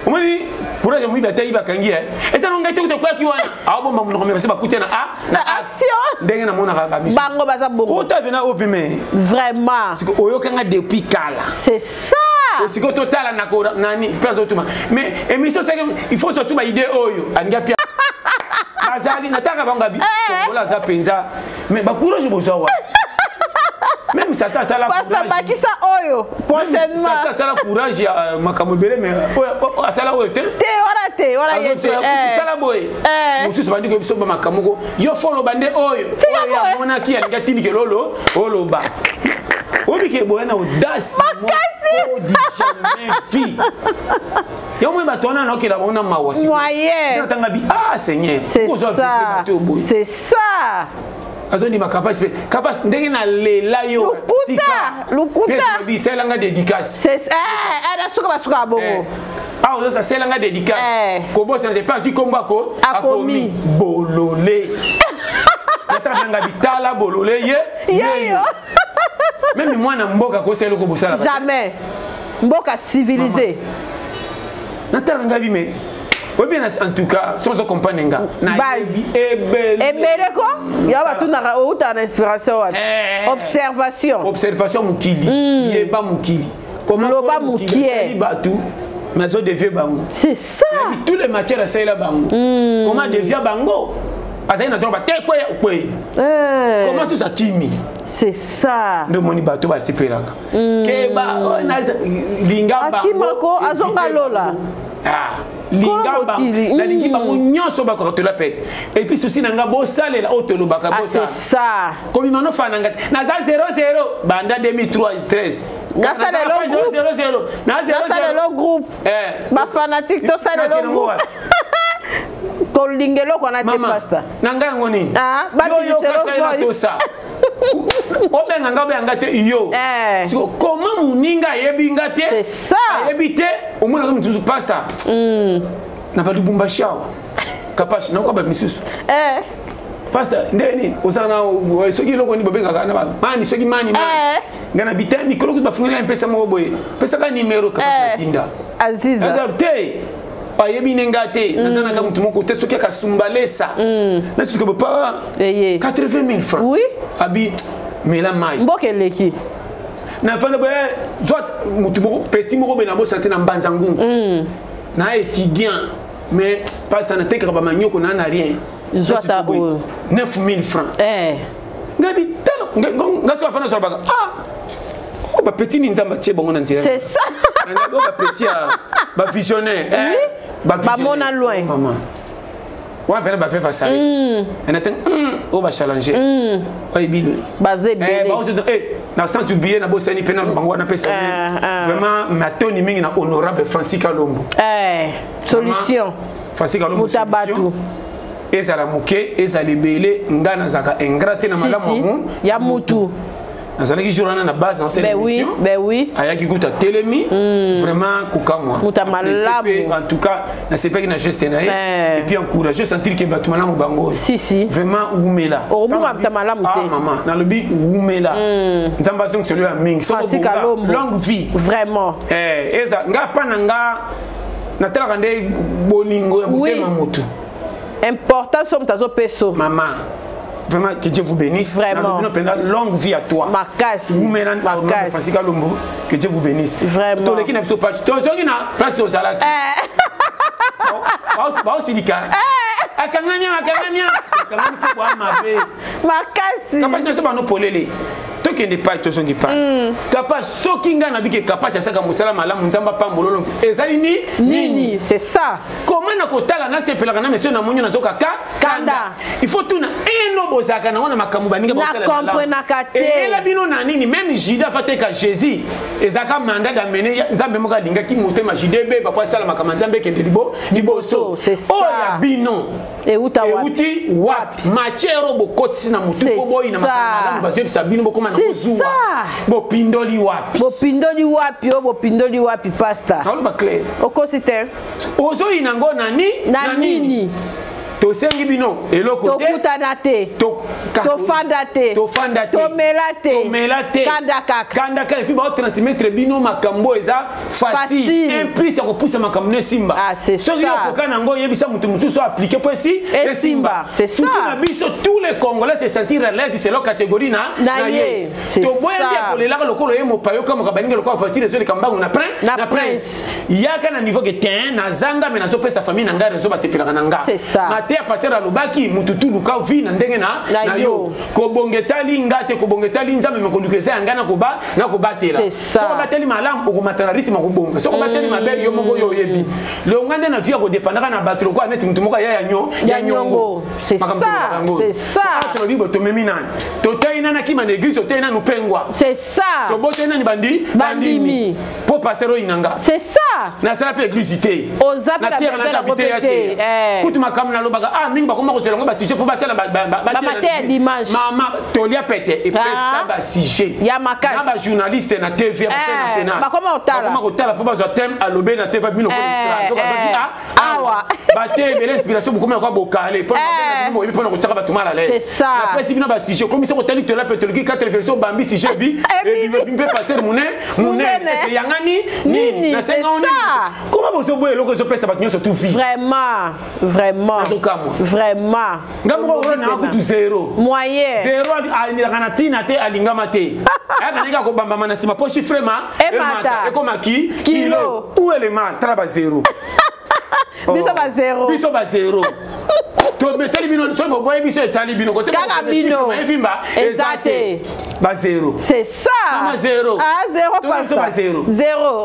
omoni courage mu ibata iba kangi eza no ngaite kuto kwa kiwana abo mamu no komesa bakutena na action ndenge na mona ba misu bango baza bongo otabena opime vraiment siko oyokanga depuis kala c'est ça siko total na ko nani place automa mais émission c'est il faut surtout ba idée oyo anga pia bazali nataka bango bi kola za penza mais ba courage bozwa Même Satan ça la Pasteur Bakisa Oyo prochainement. Satan ça la courage ya makamobele mais ça la oyo te. Ora yete. Ça la boy. Musu se bandi ko biso ba makamugo. Yo follow bande oyo. Ya mona ki ya ngatini ke lolo oloba. Obi ke boyana audace. Makasi. Di jamais vie. Yo mo batona no ke la bona mawasi. Moyen. Tanga bi Seigneur. C'est ça. C'est ça. Azoni makapasi kapasi ndenge na lela yo lukuta bi selanga dédicace c'est era suka bongo on ça selanga dédicace ko boss na pas du combat ko akomi bololé natanga bitala bololé ye même moi na mboka ko selo ko bosala jamais mboka civilisé natanga bi mais en tout cas, sans accompagner nga. Base. Ebereko. Yawa tu na outa na inspiration. Observation. Observation mukili. Yeba mukili. Comment loba mukili. Sali batu. Maison de vieux bango. C'est ça. Tous les matières à sala bango. Comment devient bango? Azaï na droba te quoi comment ça kimi? C'est ça. De moni bato ba sepelaka. Keba linga bango. Akimako azonga lola. Linga bango na lingi bango nyonso ba ko te la pète et puis souci nanga bo sale la auto lobaka bo ça. C'est ça. Comme mano fa nanga na za 0-0 banda 2003 13. Na ça le groupe 0-0. Na 0-0 le groupe. Ba fanatique to ça le groupe. Kolingelo kona te pasta. Nanga ngoni. Ba yo kasa to ça. Obenga nga benga te yo. Comment muninga yebi ngate? C'est ça. Yebite au moins comme toujours pasta. Na pas du bumba shawa. Kapashi na ko ba misusu. Pasta ndeni osana soki loko ni bobenga kana ba. Mani soki mani mani. Ngana bitemi koloko ba funga mpesa mo boye. Pesa ka numéro ka tinda. Aziza. Azabte. Ayebi nengate nazana ka mutu moko te soki ka sumbalesa. Na soki ba pa 80 000 francs. Oui. Abi mais la maille. Mbokeleki. Na pas de soit mutu moko petit moko benabo santé na mbanzangu. Na étudiant mais pas ça na te ka ba manyoko na rien. Zota 9 000 francs. Ngabi talo ngaso afana so baka ba petit ni nzamba tie bongo na nzira. C'est ça. Ngabo ba petit ba visionnaire. Ba mona loin. Maman. Ouais, ben ba fait face à elle. Elle attend on va challenger. Ouais bino. Basé bien. Na sans oublier na bosani pena bango na pesa. Vraiment matoni mingi na honorable Francis Kalombo. Solution. Francis Kalombo. Mutabatu. Ezala muke, ezala belé ngana zaka ingrate na malamu ya mutu. Nazalaki journée na base dans cette émission. Ben oui. Ayaki kuta telemi vraiment kukamwa. Mutamalamu. En tout cas, na sepeki na geste na et puis encourager sentir que batumana mubango. Si. Vraiment oumela. Obuma mutamalamu te. Maman, na lobi oumela. Nzamba zonk celui à Ming. Longue vie. Vraiment. Eza nga pananga na tela kande bolingo ya mutema mutu. Important somme tazo peso. Maman. Vraiment, que Dieu vous bénisse. Vraiment. Longue vie à toi. Makasi. Vous mettez Francis Kalombo. Que Dieu vous bénisse. Vraiment. Tous les qui n'ont pas de place au salade. Va au silica. Akanganya. Makasi. Kapasi ne sont pas nos polélés. Toi qui n'es pas, toi qui n'es pas. Kapasi, so kinga na bike kapasi asaka musala malamu nzamba pambololo. Ezali nini? C'est ça. Comment na kotala na sepela kana monsieur na monyo na zoka kanda. Il faut tout na eno bozaka na wana makamu baninga bosala na comprendre kate. Et la bino na nini même Judas fa te ka Jésus. Ezaka mandat d'amener nzambe moka linga ki motema Jidebe papa sala makama nzambe kende liboso. C'est ça. Oh ya bino. Et uta wapi? Wapi? Machero bokoti na mutu po boyi na makama bazo sabino bokoma na kozua. Bopindoli wapi? Bopindoli wapi pasta. Na ba clair. Okosite. Ozo inango nani? Tosengi bino eloko te tokutana te tofanda te tomela te kanda kaka et puis ba transmettre bino makambo eza facile implique ko poussa makambo ne simba soki okoka nango yebisa mutu mususu appliquer po si simba c'est ça na biso tous les Congolais se sentir à l'aise c'est leur catégorie na ye to boya dia kolela lokolo ye mopayo kama kabaninga lokolo voiture zo le kambangu na prince yaka na niveau que ten na zanga mais na zo pesa famille na ngare zo ba sepela na nga Maté passer à l'obaki mututu luka vi na ndenge na yo ko bongetali ngate ko bongetali nzambe me ko lukesa ngana ko ba na ko batela so ko bateli malam ko matana rythme ko bonga so ko bateli mabe yo mongo yo yebi le ngande na via ko dépendra na batelo ko aneti mutu moko ya nyongo c'est ça to libo to memina to taina na kima na église to taina nu pengwa c'est ça to botena ni bandimi po passer o inanga c'est ça na sala pe église té na terre na habité yate kutu makamu na lobaka mingi bakoma ko selongo ba sujet po basala ba matin dimanche mama tolia pete et pesa ba sujet ya makasi na ba journaliste na TV ya chaîne nationale bakoma ko tala po ba zo thème à lobé na TV bino ko distraire to ba di awa ba te be l'inspiration beaucoup na ko bokale po ba mo ipo na ko tsaka ba tumala le c'est ça na presse bino ba sujet comme ça ko tali tolia pete ki 4 version bambi sujet bi et bi passer mune c'est yangani ni na senga on comment vous boye loko zo pesa ba nyonso tout vie vraiment vraiment ngambo ko na ko du zéro moyen zéro a tina te alingama te aka nika ko bamba mana sima po chiffre ma e mata e koma kilo où est le mal traba zéro biso ba zéro to meseli bino so bo boye biso etali bino ko te ko bino evimba ezate ba zéro c'est ça mama zéro zéro pas zéro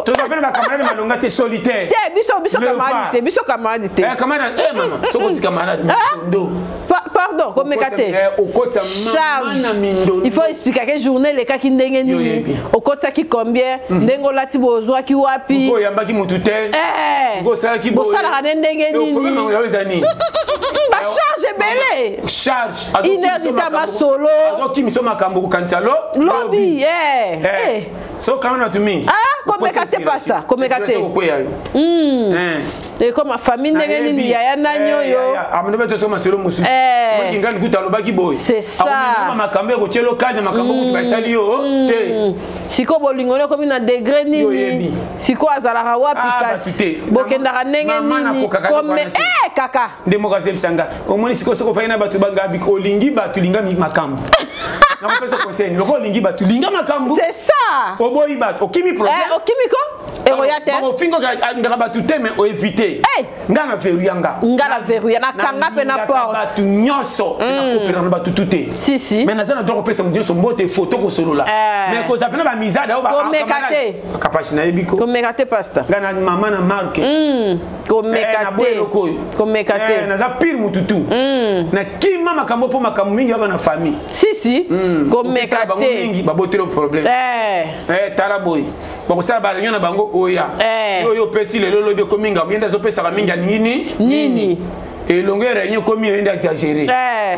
to ba pena ba camarade malonga te solitaire biso camarade camarade mama so ko ti camarade ndo pardon comme kate il faut expliquer que journée les cas qui ndenge nini okota ki combien ndengo lati bozwa ki wapi ko yamba ki mututel ko sala ki bo sala ndenge nini ba charge belé charge inédita ma solo azoki miso makambo kanisa lobby so kama na tumi comme kate pasta comme kate et comme famille ndenge nini ya nanyo yo amene beto so maselo mususu mo ngani kutalo baki boy c'est ça makambo ko chelo kade makambo kutu basali yo te siko bolingolo comme na degré nini siko azala wapi kasi bokenda ndenge nini comme kaka ndemo kazel sanga omoni siko soko faina batu banga bi olingi batu linga makambo na mpesa conseil loko olingi batu linga makambo c'est ça oboyi batu okimi problème okimiko eroyate bo fingo ngaka batu teme o éviter ngana veruyanga ngala veruya na kanga pe na porte batu nyonso na kopera na batu tuté si mais na zana donc pesa mudioso mbote photo ko solola mais ko zapena ba mizada o ba komekate kapashi na ebiko komekate pasta ngana mama na marque komekate na za pire mututu na kima makambo po makambo mingi ava na famille si komekate bango mingi babotelo problème tala boy bako sala ba nyona bango oya yo pesi lelo lobe ko minga ngenda zo pesa ka minga nini et longueur réunion comme il est exagéré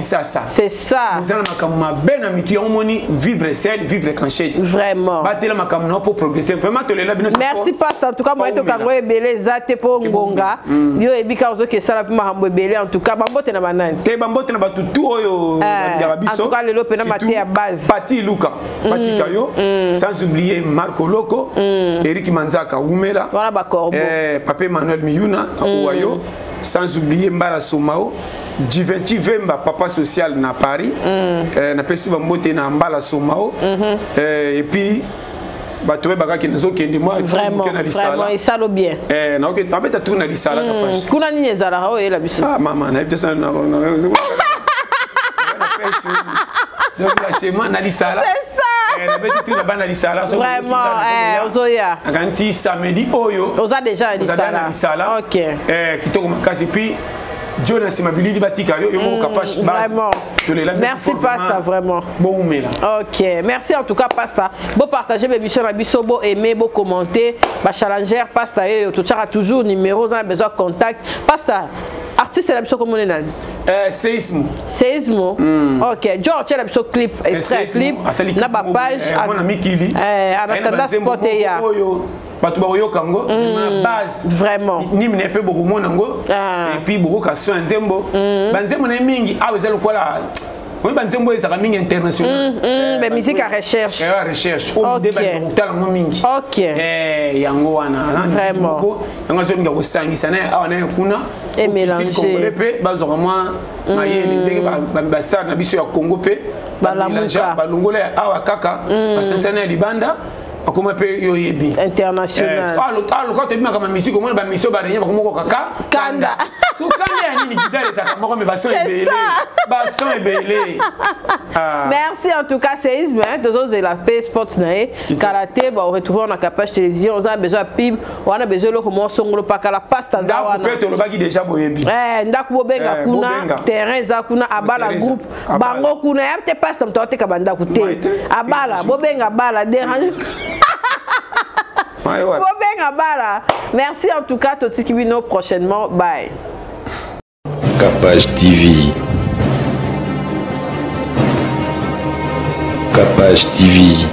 ça c'est ça vous allez makamma ben amitu moni vivre seul vivre canchette vraiment batela makamna pour progresser vraiment to lela bino merci pasteur en tout cas moi to kango ebele zate po ngonga yo ebika ozo ke sala pima hambo ebele en tout cas bambote na banani te bambote na batutu oyo en tout cas lelo pena mate ya base Pati Luka Pati Kayo sans oublier Marco Loco Eric Manzaka Umela voilà ba corbeau Papa Emmanuel Miyuna Ouayo sans oublier Mbala Somao, Jiventi Vemba, papa social na Paris, na pesi bambote na Mbala Somao, et puis batowe bagaki nazo kende moi vraiment il salo bien na ok tabeta tourna li sala kapashi kuna nini ezala o yela biso mama na ebte sana donc la schéma na li sala c'est ça vraiment ozoya akanti samedi oyo oza déjà li sala OK kitoko makasi puis Jonas Mabilidi batika yo mo kapashi vraiment merci pasteur vraiment bon umela OK merci en tout cas pasteur bon partager mes missions na biso bo aimer bo commenter ba challenger pasteur yo to tchaka toujours numéro on a besoin de contact pasteur artiste la biso comme on est Seismo OK George la biso clip extrait clip na ba page on a mikili anatanda spot ya batu ba yoka ngo na base vraiment ni mine pe beaucoup mona ngo et puis beaucoup ka so nzembo banzembo na mingi aweza lokola oui banzembo ezaka mingi international mais musique à recherche au débat de ngo mingi OK yango wana vraiment yango zo nga kosangisa na awana kuna et mélanger pe bazora moi mayele ndenge ba star na biso ya Congo pe ba longola awa kaka ba sentana libanda akoma pe yo yebi international quand tu dis comme musique au moins ba mission ba rien ba komoko kaka kanda Merci en tout cas, séisme, de la paix sport, karaté, on retrouve dans la page télévision, on a besoin de pib, on a besoin de comment son pas la pasta zawana. Déjà ndaku benga kuna terrain za kuna abala groupe bango kuna yate pasta mtote kabanda kute abala bobenga bala dérange. Bobenga bala. Merci en tout cas, Toti Kibino prochainement. Bye. Capage TV. Capage TV.